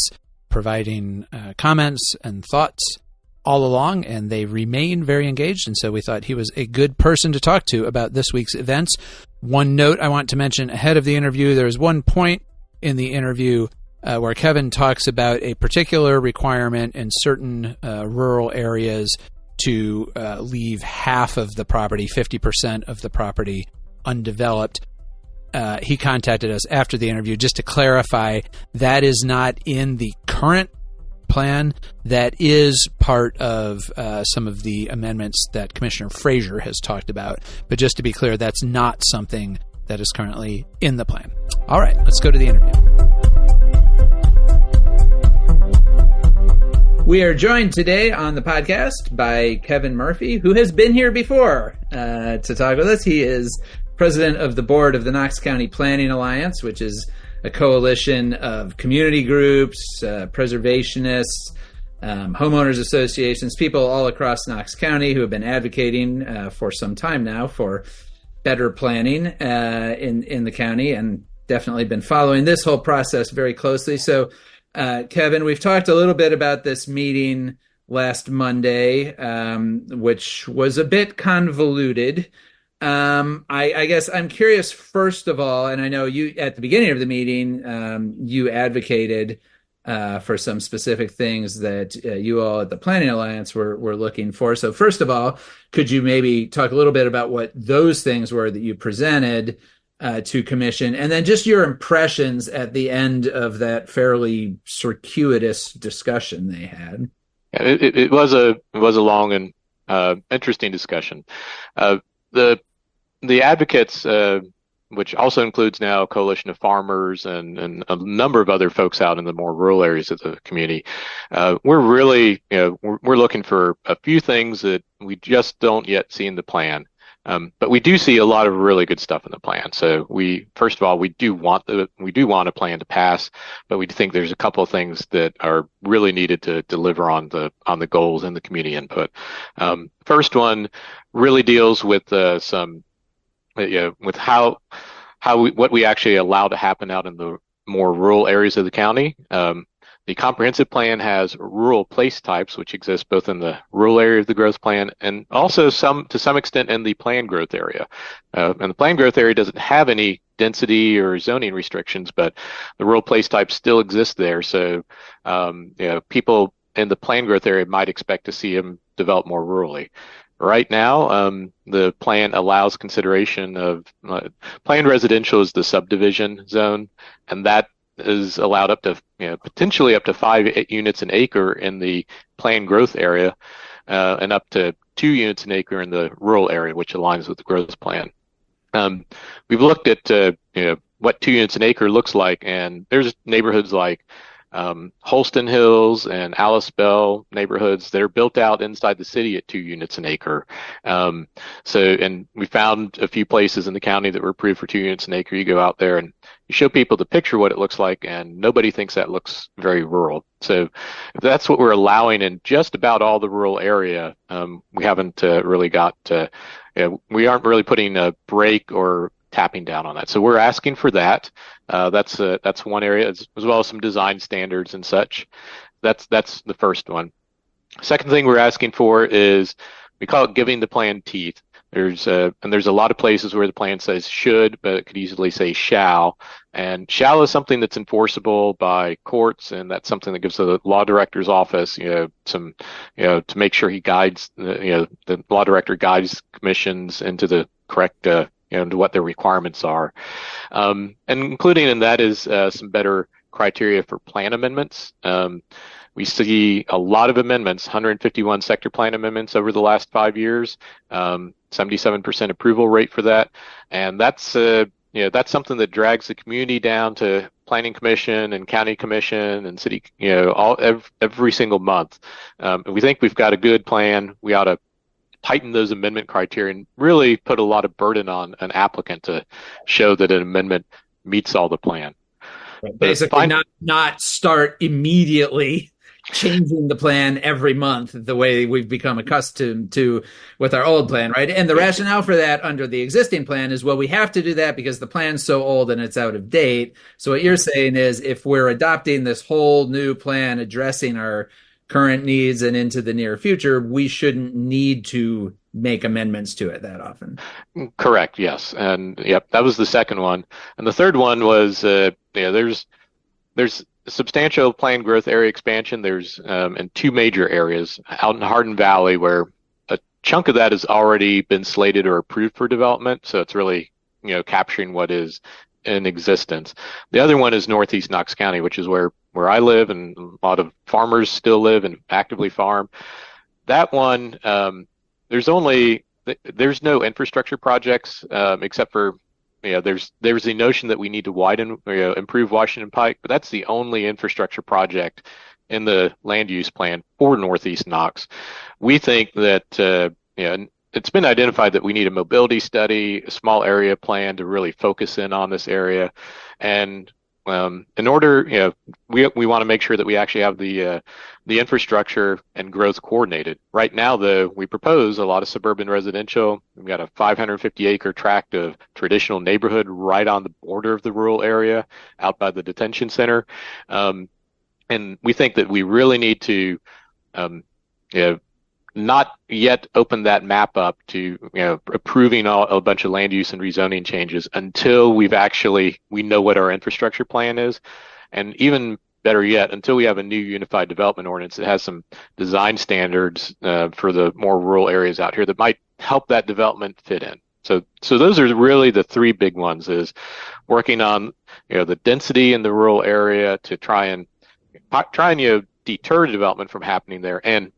providing comments and thoughts all along, and they remain very engaged, and so we thought he was a good person to talk to about this week's events. One note I want to mention ahead of the interview, there is one point in the interview where Kevin talks about a particular requirement in certain rural areas to leave half of the property, 50% of the property, undeveloped. He contacted us after the interview just to clarify that is not in the current plan. That is part of some of the amendments that Commissioner Frazier has talked about. But just to be clear, that's not something that is currently in the plan. All right, let's go to the interview. We are joined today on the podcast by Kevin Murphy, who has been here before to talk with us. He is president of the board of the Knox County Planning Alliance, which is a coalition of community groups, preservationists, homeowners associations, people all across Knox County who have been advocating for some time now for better planning in the county, and definitely been following this whole process very closely. So, Kevin, we've talked a little bit about this meeting last Monday, which was a bit convoluted. I guess I'm curious, first of all, and I know you at the beginning of the meeting, you advocated for some specific things that you all at the Planning Alliance were looking for. So first of all, could you maybe talk a little bit about what those things were that you presented to Commission, and then just your impressions at the end of that fairly circuitous discussion they had? Yeah, it was a long and interesting discussion. The advocates, which also includes now a coalition of farmers and a number of other folks out in the more rural areas of the community, we're really, we're looking for a few things that we just don't yet see in the plan. But we do see a lot of really good stuff in the plan. So first of all, we do want a plan to pass, but we think there's a couple of things that are really needed to deliver on the goals and the community input. First one really deals with with what we actually allow to happen out in the more rural areas of the county. The comprehensive plan has rural place types, which exist both in the rural area of the growth plan and also to some extent in the planned growth area. And the planned growth area doesn't have any density or zoning restrictions, but the rural place types still exist there. So, people in the planned growth area might expect to see them develop more rurally. Right now, the plan allows consideration of planned residential as the subdivision zone, and that is allowed up to potentially up to 5 units an acre in the planned growth area, and up to 2 units an acre in the rural area, which aligns with the growth plan. We've looked at what 2 units an acre looks like, and there's neighborhoods like Holston Hills and Alice Bell neighborhoods that are built out inside the city at 2 units an acre. And we found a few places in the county that were approved for 2 units an acre. You go out there and you show people the picture what it looks like, and nobody thinks that looks very rural. So if that's what we're allowing in just about all the rural area, we haven't really we aren't really putting a brake or tapping down on that. So we're asking for that. That's one area, as well as some design standards and such. That's the first one. Second thing we're asking for is, we call it giving the plan teeth. There's a lot of places where the plan says should, but it could easily say shall. And shall is something that's enforceable by courts, and that's something that gives the law director's office, to make sure he guides, the law director guides commissions into the correct, into what their requirements are. And including in that is some better criteria for plan amendments. We see a lot of amendments, 151 sector plan amendments over the last 5 years, 77% approval rate for that. And that's something that drags the community down to planning commission and county commission and city, every single month. We think we've got a good plan. We ought to tighten those amendment criteria and really put a lot of burden on an applicant to show that an amendment meets all the plan. Basically, not start immediately changing the plan every month the way we've become accustomed to with our old plan, right? And the rationale for that under the existing plan is, well, we have to do that because the plan's so old and it's out of date. So what you're saying is, if we're adopting this whole new plan addressing our current needs and into the near future, we shouldn't need to make amendments to it that often. Correct. Yes. And yep, that was the second one. And the third one was, there's substantial planned growth area expansion. There's in 2 major areas out in Hardin Valley, where a chunk of that has already been slated or approved for development. So it's really, capturing what is in existence. The other one is Northeast Knox County, which is where I live, and a lot of farmers still live and actively farm. That one, there's no infrastructure projects, except for, there's the notion that we need to improve Washington Pike, but that's the only infrastructure project in the land use plan for Northeast Knox. We think that, it's been identified that we need a mobility study, a small area plan to really focus in on this area. And in order, we want to make sure that we actually have the infrastructure and growth coordinated. Right now, though, we propose a lot of suburban residential. We've got a 550-acre tract of traditional neighborhood right on the border of the rural area, out by the detention center. And we think that we really need to, not yet open that map up to, approving a bunch of land use and rezoning changes until we know what our infrastructure plan is. And even better yet, until we have a new unified development ordinance that has some design standards for the more rural areas out here that might help that development fit in. So those are really the 3 big ones: is working on, the density in the rural area to try and deter development from happening there, and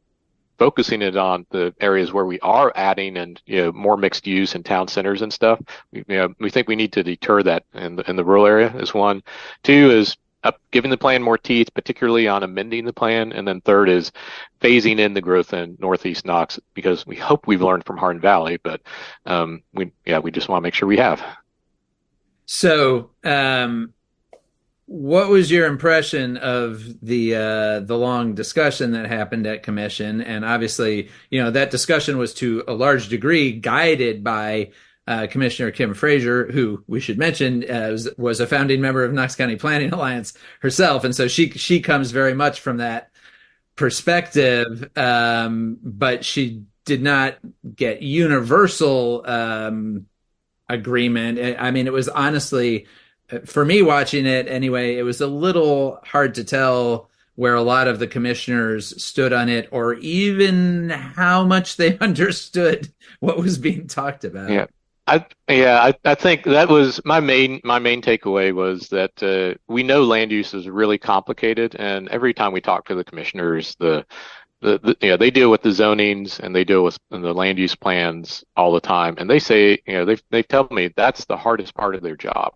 focusing it on the areas where we are adding and more mixed use in town centers and stuff. We think we need to deter that in the rural area is one. 2 is giving the plan more teeth, particularly on amending the plan, and then 3rd is phasing in the growth in Northeast Knox, because we hope we've learned from Hardin Valley, but we just want to make sure we have. So, what was your impression of the long discussion that happened at commission? And obviously, that discussion was to a large degree guided by Commissioner Kim Frazier, who we should mention was a founding member of Knox County Planning Alliance herself, and so she comes very much from that perspective. But she did not get universal agreement. I mean, it was honestly, for me watching it anyway, it was a little hard to tell where a lot of the commissioners stood on it, or even how much they understood what was being talked about. Yeah. I think that was my main takeaway was that we know land use is really complicated, and every time we talk to the commissioners, the they deal with the zonings and they deal with the land use plans all the time, and they say, they tell me that's the hardest part of their job.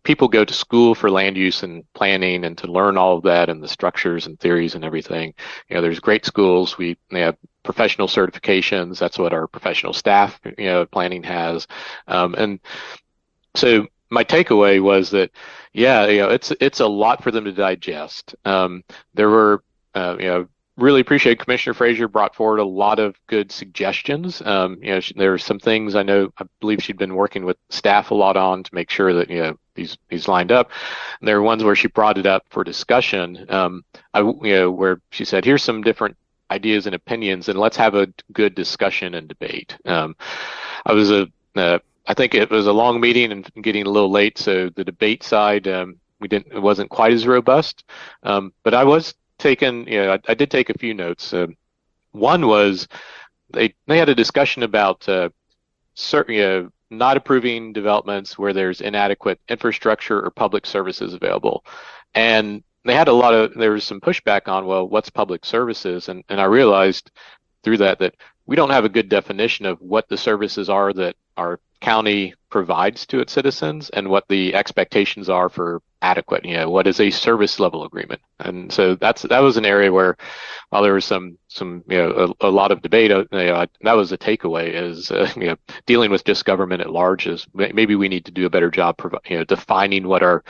People go to school for land use and planning and to learn all of that and the structures and theories and everything. There's great schools. They have professional certifications. That's what our professional staff, planning has. And so my takeaway was that, it's a lot for them to digest. There were, really appreciate Commissioner Frazier brought forward a lot of good suggestions. There were some things I believe she'd been working with staff a lot on to make sure that, these lined up. And there were ones where she brought it up for discussion, where she said, here's some different ideas and opinions, and let's have a good discussion and debate. I think it was a long meeting and getting a little late, so the debate side, it wasn't quite as robust. But I was taking, I did take a few notes. One was they had a discussion about certain, not approving developments where there's inadequate infrastructure or public services available, and they had there was some pushback on, well, what's public services, and I realized through that we don't have a good definition of what the services are that our county provides to its citizens and what the expectations are for adequate, what is a service level agreement. And so that was an area where, while there was some a lot of debate, that was a takeaway is, dealing with just government at large is maybe we need to do a better job, defining what our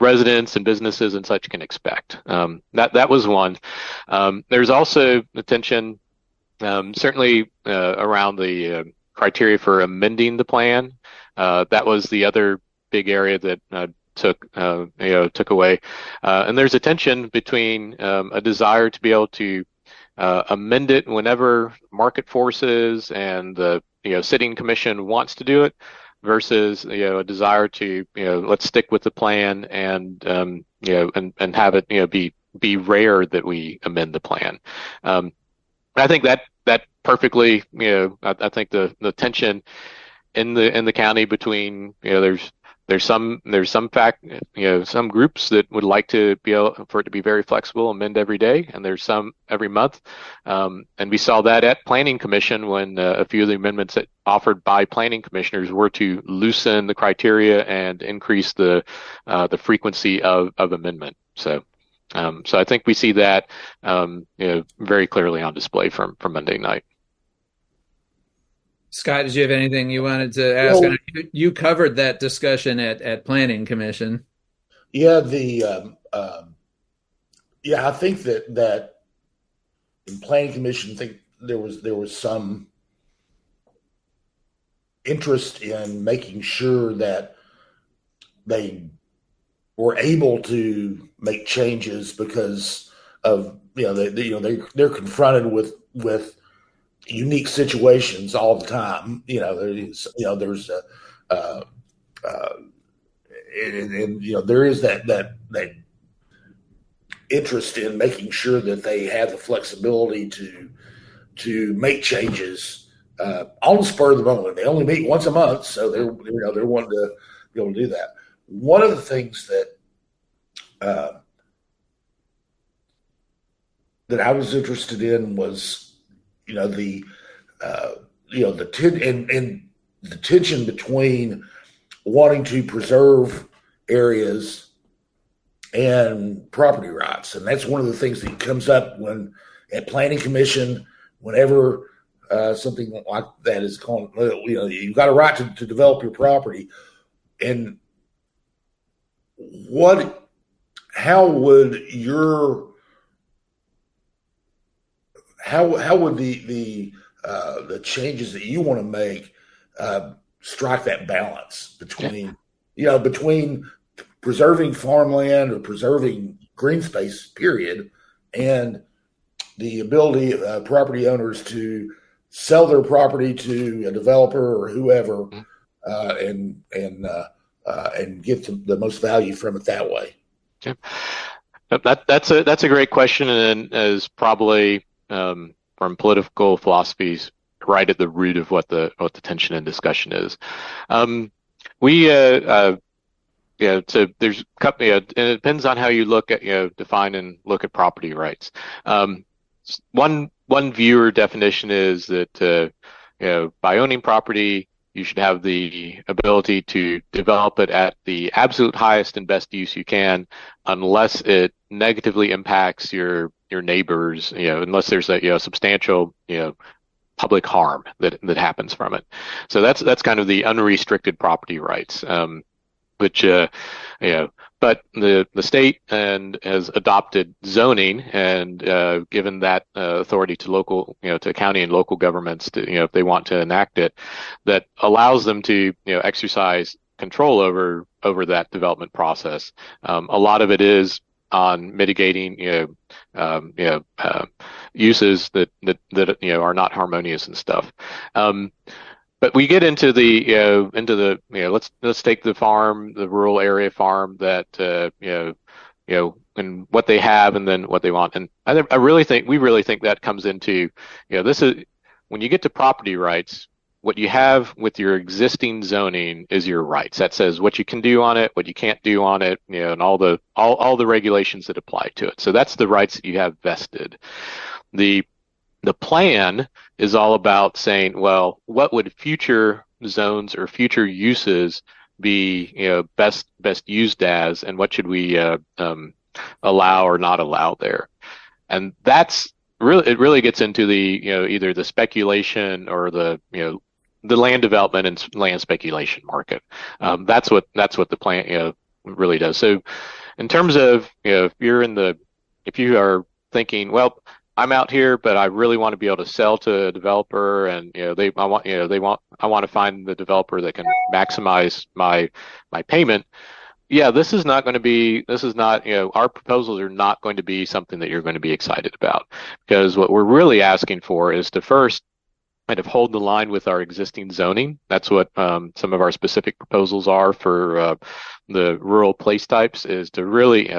residents and businesses and such can expect. That was one. There's also attention, certainly, around the criteria for amending the plan. That was the other big area that took away. And there's a tension between a desire to be able to amend it whenever market forces and the sitting commission wants to do it, versus a desire to let's stick with the plan and and have it be rare that we amend the plan. I think that perfectly, I think the tension in the county between, there's some some groups that would like to be able for it to be very flexible, amend every day, and there's some every month. And we saw that at Planning Commission when a few of the amendments that offered by planning commissioners were to loosen the criteria and increase the frequency of amendment. So I think we see that very clearly on display from Monday night. Scott, did you have anything you wanted to ask? Well, you covered that discussion at Planning Commission. Yeah, I think that in Planning Commission, I think there was some interest in making sure that they were able to make changes because of they're confronted with unique situations all the time. There's there is that interest in making sure that they have the flexibility to make changes on the spur of the moment. They only meet once a month, so they're wanting to be able to do that. One of the things that I was interested in was the tension between wanting to preserve areas and property rights, and that's one of the things that comes up when at Planning Commission, whenever something like that is called, you've got a right to develop your property, and how would the changes that you want to make strike that balance between preserving farmland or preserving green space, period, and the ability of property owners to sell their property to a developer or whoever, and get the most value from it that way? Yeah. That's a great question, and is probably from political philosophies right at the root of what the tension and discussion is. We so there's company, and it depends on how you look at, define and look at property rights. One view or definition is that, by owning property, you should have the ability to develop it at the absolute highest and best use you can, unless it negatively impacts your neighbors, unless there's a, substantial, public harm that happens from it. So that's kind of the unrestricted property rights, which, but the state has adopted zoning and given that authority to local, to county and local governments to, if they want to enact it, that allows them to, exercise control over that development process. A lot of it is on mitigating, uses that are not harmonious and stuff. But we get into let's take the farm, the rural area farm that, and what they have and then what they want. And we really think that comes into, this is when you get to property rights, what you have with your existing zoning is your rights. That says what you can do on it, what you can't do on it, and all the regulations that apply to it. So that's the rights that you have vested. The plan is all about saying, well, what would future zones or future uses be, best used as, and what should we allow or not allow there? And it really gets into the, either the speculation or the land development and land speculation market. That's what the plan, really does. So in terms of, if you are thinking, well, I'm out here, but I really want to be able to sell to a developer, and I want to find the developer that can maximize my payment. Yeah, this is not, our proposals are not going to be something that you're going to be excited about, because what we're really asking for is to first kind of hold the line with our existing zoning. That's what some of our specific proposals are for the rural place types, is to really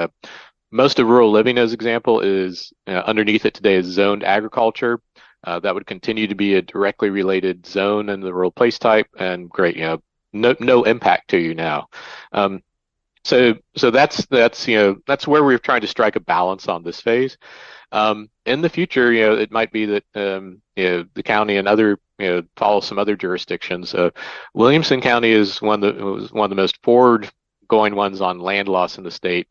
most of rural living, as example, is underneath it today is zoned agriculture. That would continue to be a directly related zone in the rural place type, and great, no impact to you now. So that's where we're trying to strike a balance on this phase. In the future, it might be that the county and other follow some other jurisdictions. Williamson County is one of the most forward-going ones on land loss in the state.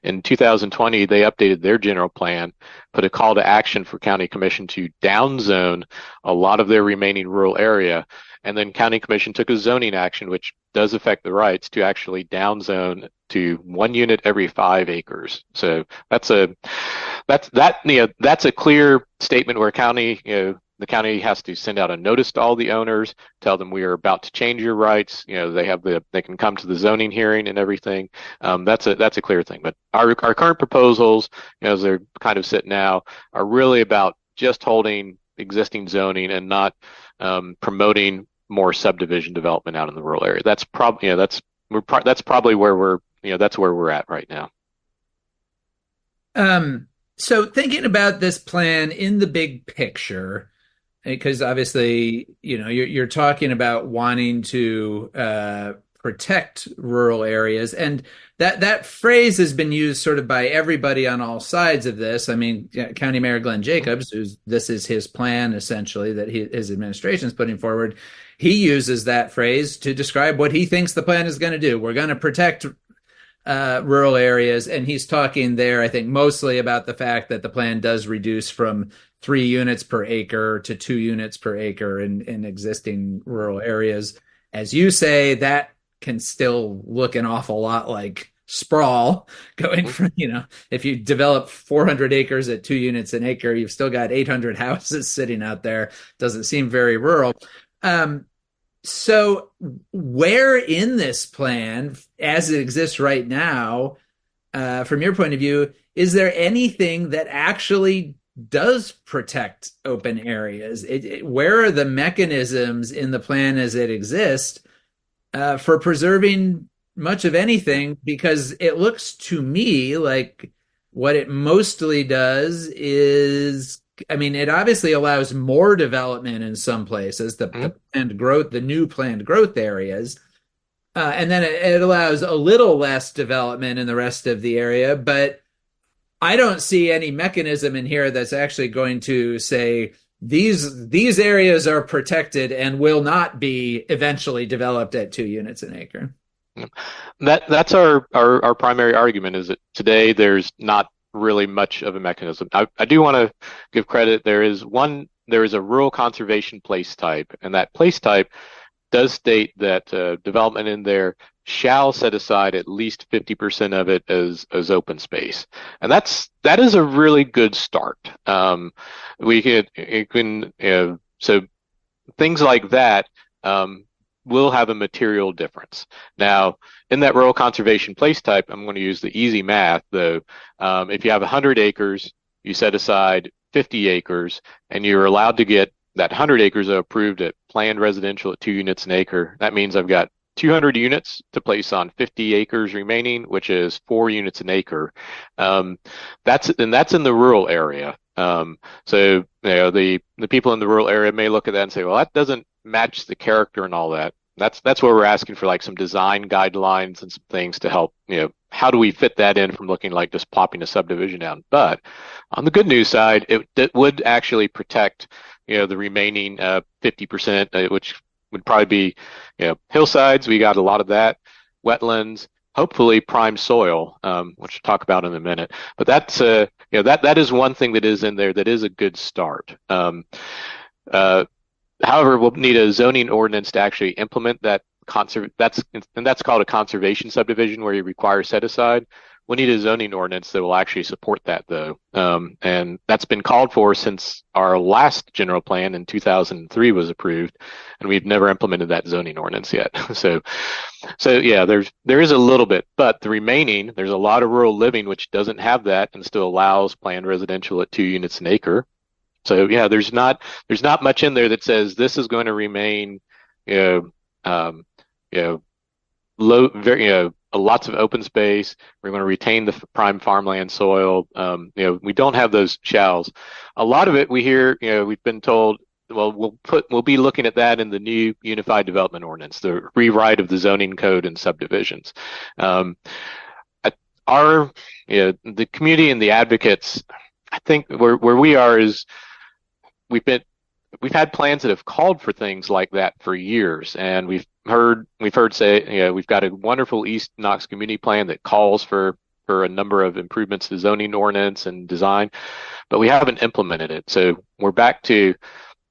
In 2020, they updated their general plan, put a call to action for county commission to downzone a lot of their remaining rural area, and then county commission took a zoning action, which does affect the rights, to actually downzone to 1 unit every 5 acres. So that's a clear statement where the county has to send out a notice to all the owners, tell them we are about to change your rights. They can come to the zoning hearing and everything. That's a clear thing. But our current proposals, as they're kind of sit now, are really about just holding existing zoning and not promoting more subdivision development out in the rural area. That's probably where we're at right now. So thinking about this plan in the big picture, because obviously, you're talking about wanting to protect rural areas, and that phrase has been used sort of by everybody on all sides of this. I mean, County Mayor Glenn Jacobs, this is his plan essentially that his administration is putting forward. He uses that phrase to describe what he thinks the plan is going to do. We're going to protect rural areas, and he's talking there, I think, mostly about the fact that the plan does reduce from 3 units per acre to 2 units per acre in existing rural areas. As you say, that can still look an awful lot like sprawl, going from, if you develop 400 acres at 2 units an acre, you've still got 800 houses sitting out there. Doesn't seem very rural. So where in this plan, as it exists right now, from your point of view, is there anything that actually does protect open areas? Where are the mechanisms in the plan as it exists for preserving much of anything? Because it looks to me like what it mostly does is, it obviously allows more development in some places, the planned growth, the new planned growth areas. And then it allows a little less development in the rest of the area, but I don't see any mechanism in here that's actually going to say these areas are protected and will not be eventually developed at 2 units an acre. That's our primary argument, is that today there's not really much of a mechanism. I do want to give credit. There is a rural conservation place type, and that place type does state that development in there shall set aside at least 50% of it as open space, and that is a really good start. So things like that will have a material difference. Now, in that rural conservation place type, I'm going to use the easy math though. If you have 100 acres, you set aside 50 acres, and you're allowed to get that 100 acres approved at planned residential at 2 units an acre. That means I've got 200 units to place on 50 acres remaining, which is 4 units an acre. That's in the rural area. So the people in the rural area may look at that and say, well, that doesn't match the character and all that. That's where we're asking for like some design guidelines and some things to help, how do we fit that in from looking like just plopping a subdivision down. But on the good news side, it would actually protect, the remaining 50%, which would probably be, hillsides. We got a lot of that, wetlands, hopefully prime soil, which we'll talk about in a minute. But that's, that is one thing that is in there that is a good start. However, we'll need a zoning ordinance to actually implement that that's called a conservation subdivision, where you require set aside. We'll need a zoning ordinance that will actually support that, though. And that's been called for since our last general plan in 2003 was approved, and we've never implemented that zoning ordinance yet. So yeah, there is a little bit, but the remaining, there's a lot of rural living which doesn't have that and still allows planned residential at 2 units an acre. So yeah, there's not much in there that says this is going to remain, lots of open space. We're going to retain the prime farmland soil. We don't have those shalls. A lot of it we hear, we've been told, well, we'll be looking at that in the new Unified Development Ordinance, the rewrite of the zoning code and subdivisions. The community and the advocates, I think where we are is we've had plans that have called for things like that for years, and we've heard say, we've got a wonderful East Knox community plan that calls for a number of improvements to zoning ordinance and design, but we haven't implemented it. So we're back to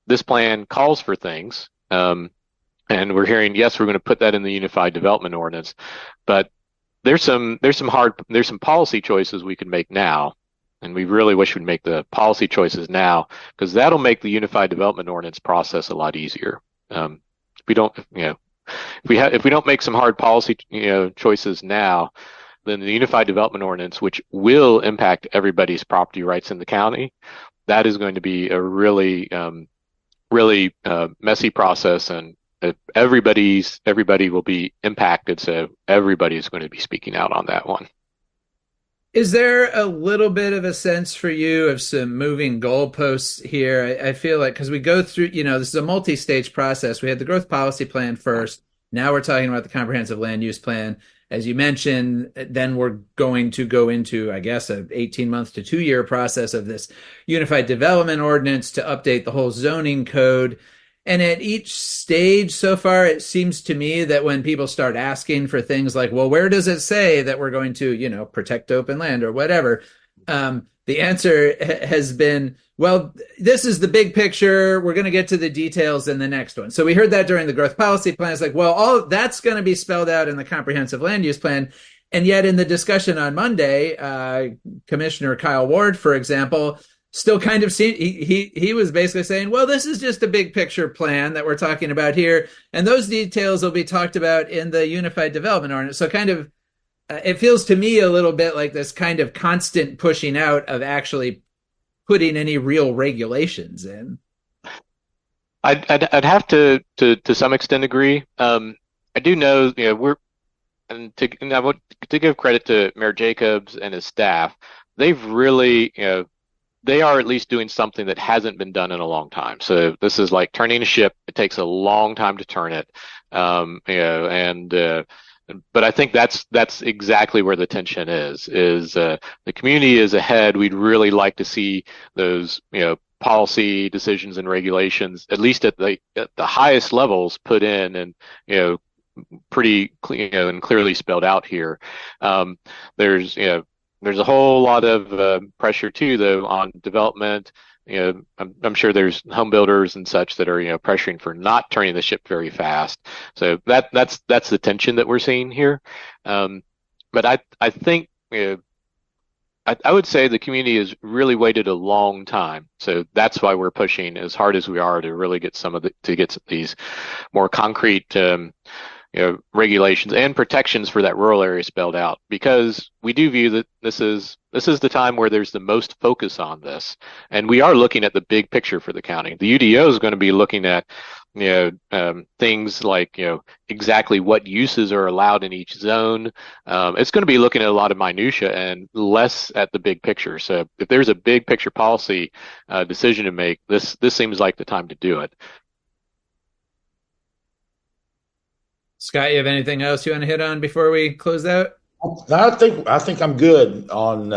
this plan calls for things, and we're hearing, yes, we're going to put that in the Unified Development Ordinance, but there's some policy choices we can make now. And we really wish we'd make the policy choices now, because that'll make the Unified Development Ordinance process a lot easier. If we don't make some hard policy, choices now, then the Unified Development Ordinance, which will impact everybody's property rights in the county, that is going to be a really messy process, and everybody will be impacted. So everybody is going to be speaking out on that one. Is there a little bit of a sense for you of some moving goalposts here? I feel like, because we go through, this is a multi-stage process. We had the growth policy plan first. Now we're talking about the comprehensive land use plan. As you mentioned, then we're going to go into, I guess, a 18-month to 2-year process of this Unified Development Ordinance to update the whole zoning code. And at each stage so far, it seems to me that when people start asking for things like, well, where does it say that we're going to, protect open land or whatever? The answer has been, well, this is the big picture. We're going to get to the details in the next one. So we heard that during the growth policy plan. It's like, well, all that's going to be spelled out in the comprehensive land use plan. And yet in the discussion on Monday, Commissioner Kyle Ward, for example, still kind of he was basically saying, well, this is just a big picture plan that we're talking about here, and those details will be talked about in the Unified Development Ordinance. So kind of it feels to me a little bit like this kind of constant pushing out of actually putting any real regulations in. I'd have to some extent agree. I do know, I want to give credit to Mayor Jacobs and his staff. They've really, they are at least doing something that hasn't been done in a long time. So this is like turning a ship. It takes a long time to turn it. But I think that's exactly where the tension is the community is ahead. We'd really like to see those, policy decisions and regulations, at least at the highest levels, put in and, pretty, and clearly spelled out here. There's a whole lot of pressure too, though, on development. I'm sure there's home builders and such that are, pressuring for not turning the ship very fast. So that's the tension that we're seeing here. But I think, I would say the community has really waited a long time. So that's why we're pushing as hard as we are to really get to get these more concrete, regulations and protections for that rural area spelled out, because we do view that this is the time where there's the most focus on this, and we are looking at the big picture for the county. The UDO is going to be looking at things like exactly what uses are allowed in each zone. It's going to be looking at a lot of minutia and less at the big picture. So if there's a big picture policy decision to make, this seems like the time to do it. Scott, you have anything else you want to hit on before we close out? I think I'm good on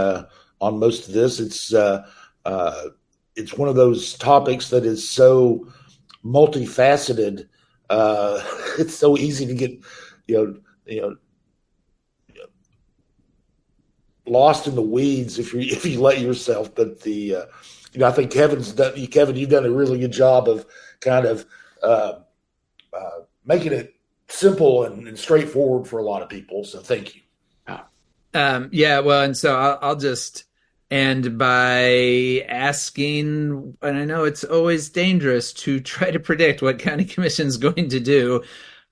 most of this. It's one of those topics that is so multifaceted. It's so easy to get lost in the weeds if you let yourself. But I think Kevin, you've done a really good job of kind of making it simple and straightforward for a lot of people. So thank you. Well, and so I'll just end by asking, and I know it's always dangerous to try to predict what county commission is going to do.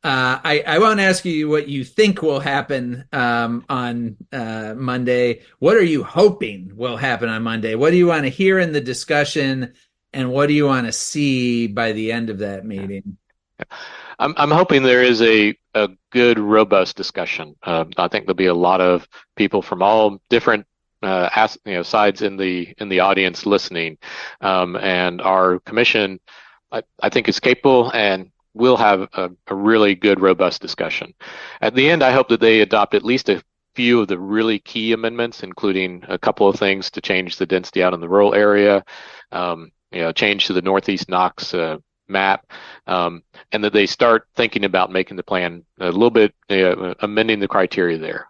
I won't ask you what you think will happen on Monday. What are you hoping will happen on Monday? What do you want to hear in the discussion, and what do you want to see by the end of that meeting? I'm hoping there is a good, robust discussion. I think there'll be a lot of people from all different sides in the audience listening, and our commission, I think, is capable and will have a really good, robust discussion. At the end, I hope that they adopt at least a few of the really key amendments, including a couple of things to change the density out in the rural area, change to the Northeast Knox map, and that they start thinking about making the plan a little bit, amending the criteria there.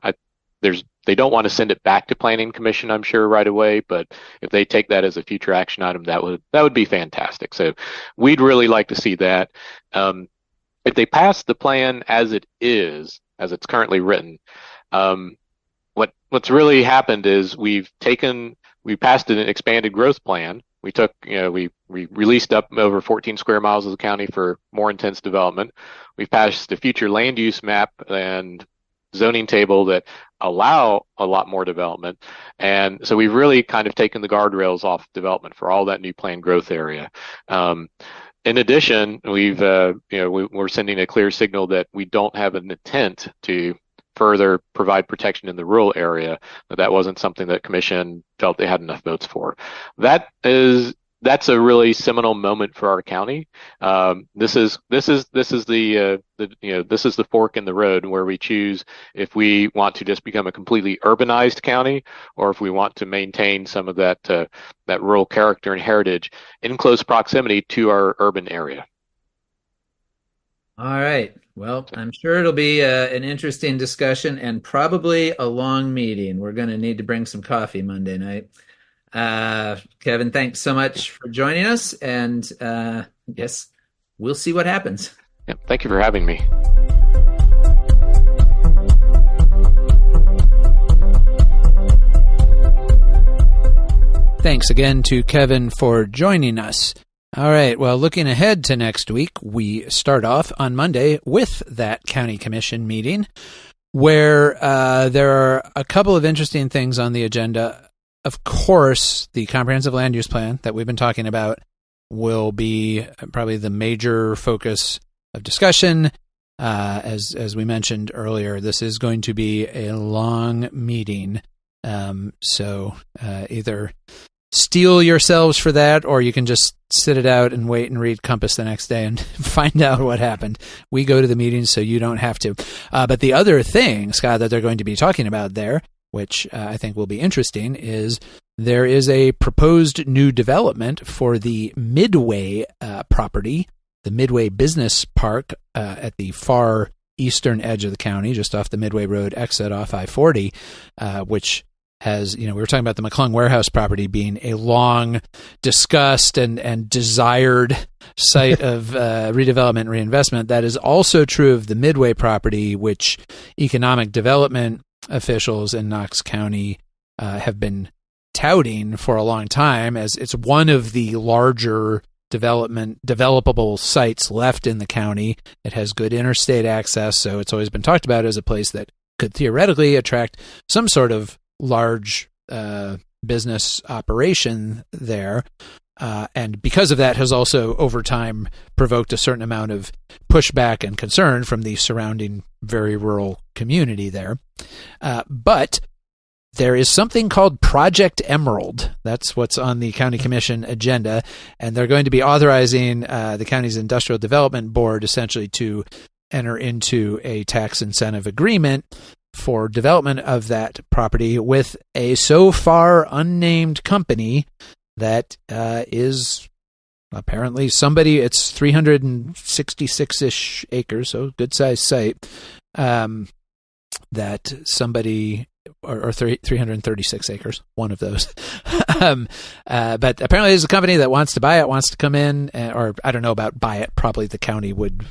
They don't want to send it back to Planning Commission, I'm sure, right away, but if they take that as a future action item, that would be fantastic. So we'd really like to see that. If they pass the plan as it is, as it's currently written, what's really happened is we passed an expanded growth plan. We took, we released up over 14 square miles of the county for more intense development. We've passed a future land use map and zoning table that allow a lot more development. And so we've really kind of taken the guardrails off development for all that new planned growth area. In addition, we're sending a clear signal that we don't have an intent to further provide protection in the rural area. That wasn't something that Commission felt they had enough votes for. That's a really seminal moment for our county. This is the fork in the road where we choose if we want to just become a completely urbanized county, or if we want to maintain some of that rural character and heritage in close proximity to our urban area. All right. Well, I'm sure it'll be an interesting discussion and probably a long meeting. We're going to need to bring some coffee Monday night. Kevin, thanks so much for joining us. And yes, we'll see what happens. Yeah, thank you for having me. Thanks again to Kevin for joining us. All right, well, looking ahead to next week, we start off on Monday with that county commission meeting where there are a couple of interesting things on the agenda. Of course, the comprehensive land use plan that we've been talking about will be probably the major focus of discussion. As we mentioned earlier, this is going to be a long meeting. So either steel yourselves for that, or you can just sit it out and wait and read Compass the next day and find out what happened. We go to the meetings, so you don't have to. But the other thing, Scott, that they're going to be talking about there, which I think will be interesting, is there is a proposed new development for the Midway property, the Midway Business Park at the far eastern edge of the county, just off the Midway Road exit off I-40, which has, we were talking about the McClung Warehouse property being a long discussed and desired site of redevelopment and reinvestment. That is also true of the Midway property, which economic development officials in Knox County have been touting for a long time as it's one of the larger developable sites left in the county. It has good interstate access, so it's always been talked about as a place that could theoretically attract some sort of large business operation there. And because of that has also over time provoked a certain amount of pushback and concern from the surrounding very rural community there. But there is something called Project Emerald. That's what's on the County Commission agenda. And they're going to be authorizing the county's Industrial Development Board essentially to enter into a tax incentive agreement for development of that property with a so far unnamed company that is apparently somebody. It's 366-ish acres, so good sized site. That somebody, or 336 acres, one of those. But apparently there's a company that wants to buy it, wants to come in, or I don't know about buy it. Probably the county would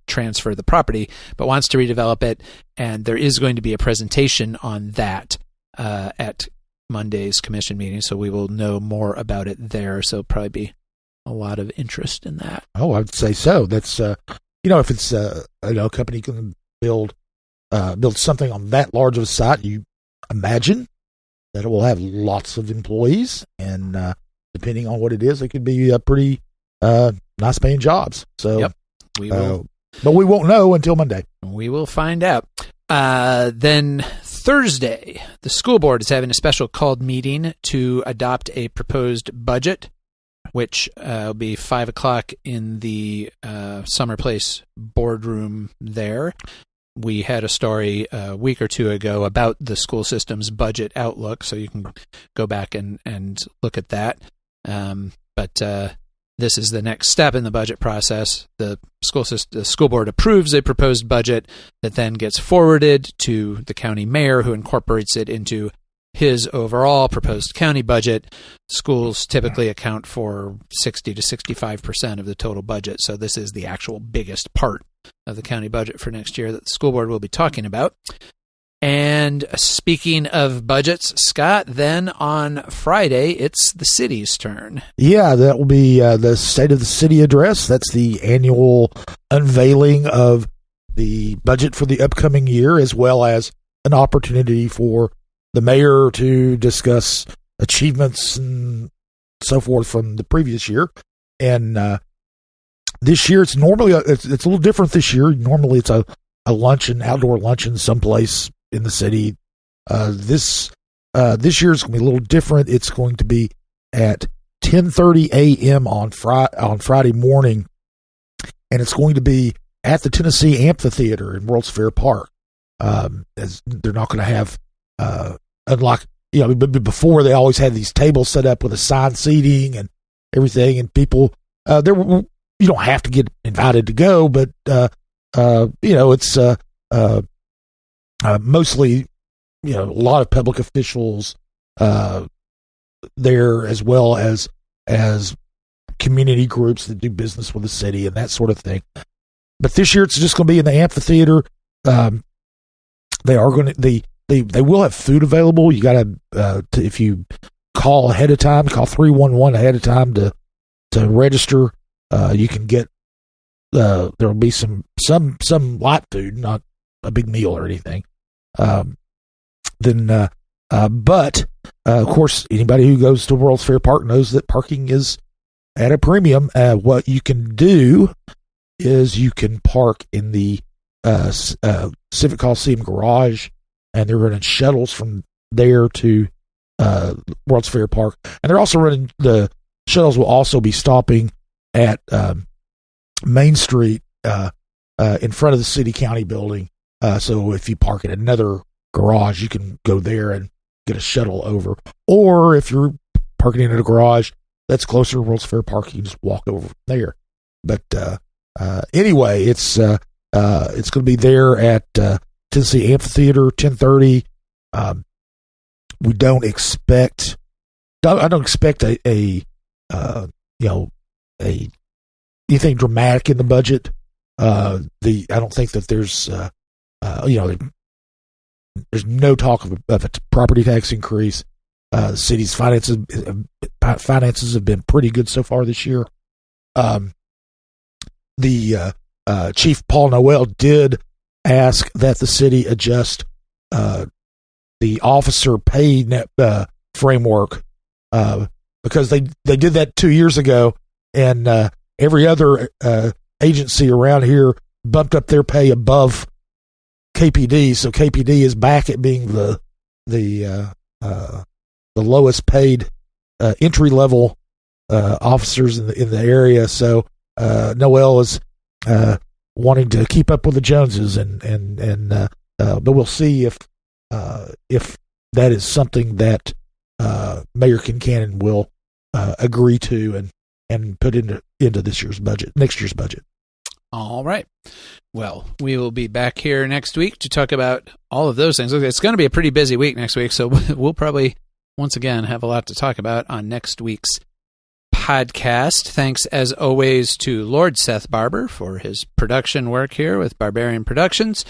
transfer the property, but wants to redevelop it. And there is going to be a presentation on that at Monday's commission meeting, so we will know more about it there. So probably be a lot of interest in that. Oh, I'd say so. That's if it's a company can build something on that large of a site, you imagine that it will have lots of employees, and depending on what it is, it could be a pretty nice paying jobs. So, yep, we will. But we won't know until Monday. We will find out. Then Thursday, the school board is having a special called meeting to adopt a proposed budget, which will be 5:00 in the Summer Place boardroom there. We had a story a week or two ago about the school system's budget outlook, so you can go back and look at that. But this is the next step in the budget process. The school board approves a proposed budget that then gets forwarded to the county mayor, who incorporates it into his overall proposed county budget. Schools typically account for 60 to 65% of the total budget, so this is the actual biggest part of the county budget for next year that the school board will be talking about. And speaking of budgets, Scott, then on Friday, it's the city's turn. Yeah, that will be the State of the City address. That's the annual unveiling of the budget for the upcoming year, as well as an opportunity for the mayor to discuss achievements and so forth from the previous year. And this year, it's normally it's a little different this year. Normally, it's a luncheon, outdoor luncheon someplace in the city. This year is going to be a little different. It's going to be at 10:30 a.m. on Friday morning, and it's going to be at the Tennessee Amphitheater in World's Fair Park. As they're not going to have unlike before, they always had these tables set up with assigned seating and everything, and people you don't have to get invited to go, but it's mostly, a lot of public officials there, as well as community groups that do business with the city and that sort of thing. But this year, it's just going to be in the amphitheater. They are going to they will have food available. You got to if you call ahead of time, call 311 ahead of time to register. You can get there will be some light food, not a big meal or anything. But of course, anybody who goes to World's Fair Park knows that parking is at a premium. What you can do is you can park in the Civic Coliseum garage, and they're running shuttles from there to World's Fair Park. And they're also running, the shuttles will also be stopping at Main Street in front of the city county building. So if you park at another garage, you can go there and get a shuttle over. Or if you're parking in a garage that's closer to World's Fair Park, you can just walk over from there. But anyway, it's going to be there at Tennessee Amphitheater, 10:30. I don't expect anything dramatic in the budget. I don't think that there's there's no talk of a property tax increase. The city's finances have been pretty good so far this year. The Chief Paul Noel did ask that the city adjust the officer pay framework because they did that 2 years ago, and every other agency around here bumped up their pay above KPD. So KPD is back at being the lowest paid entry level officers in the area. So Noel is wanting to keep up with the Joneses, but we'll see if that is something that Mayor Kincannon will agree to and put into next year's budget. All right. Well, we will be back here next week to talk about all of those things. It's going to be a pretty busy week next week, so we'll probably once again have a lot to talk about on next week's podcast. Thanks, as always, to Lord Seth Barber for his production work here with Barbarian Productions.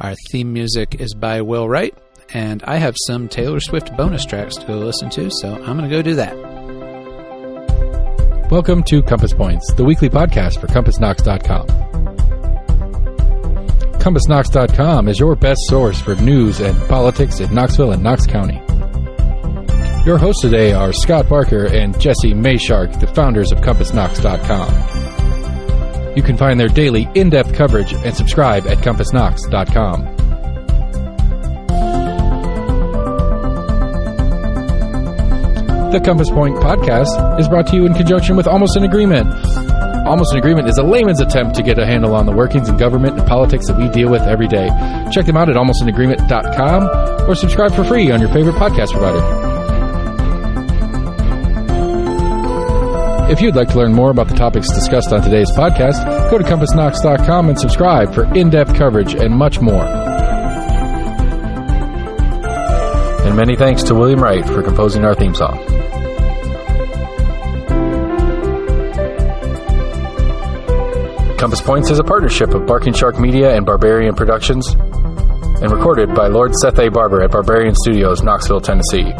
Our theme music is by Will Wright, and I have some Taylor Swift bonus tracks to go listen to, so I'm going to go do that. Welcome to Compass Points, the weekly podcast for CompassKnox.com. CompassKnox.com is your best source for news and politics in Knoxville and Knox County. Your hosts today are Scott Barker and Jesse Mayshark, the founders of CompassKnox.com. You can find their daily in-depth coverage and subscribe at CompassKnox.com. The Compass Point podcast is brought to you in conjunction with Almost an Agreement. Almost an Agreement is a layman's attempt to get a handle on the workings in government and politics that we deal with every day. Check them out at almostanagreement.com or subscribe for free on your favorite podcast provider. If you'd like to learn more about the topics discussed on today's podcast, go to CompassKnox.com and subscribe for in-depth coverage and much more. And many thanks to William Wright for composing our theme song. Compass Points is a partnership of Barking Shark Media and Barbarian Productions, and recorded by Lord Seth A. Barber at Barbarian Studios, Knoxville, Tennessee.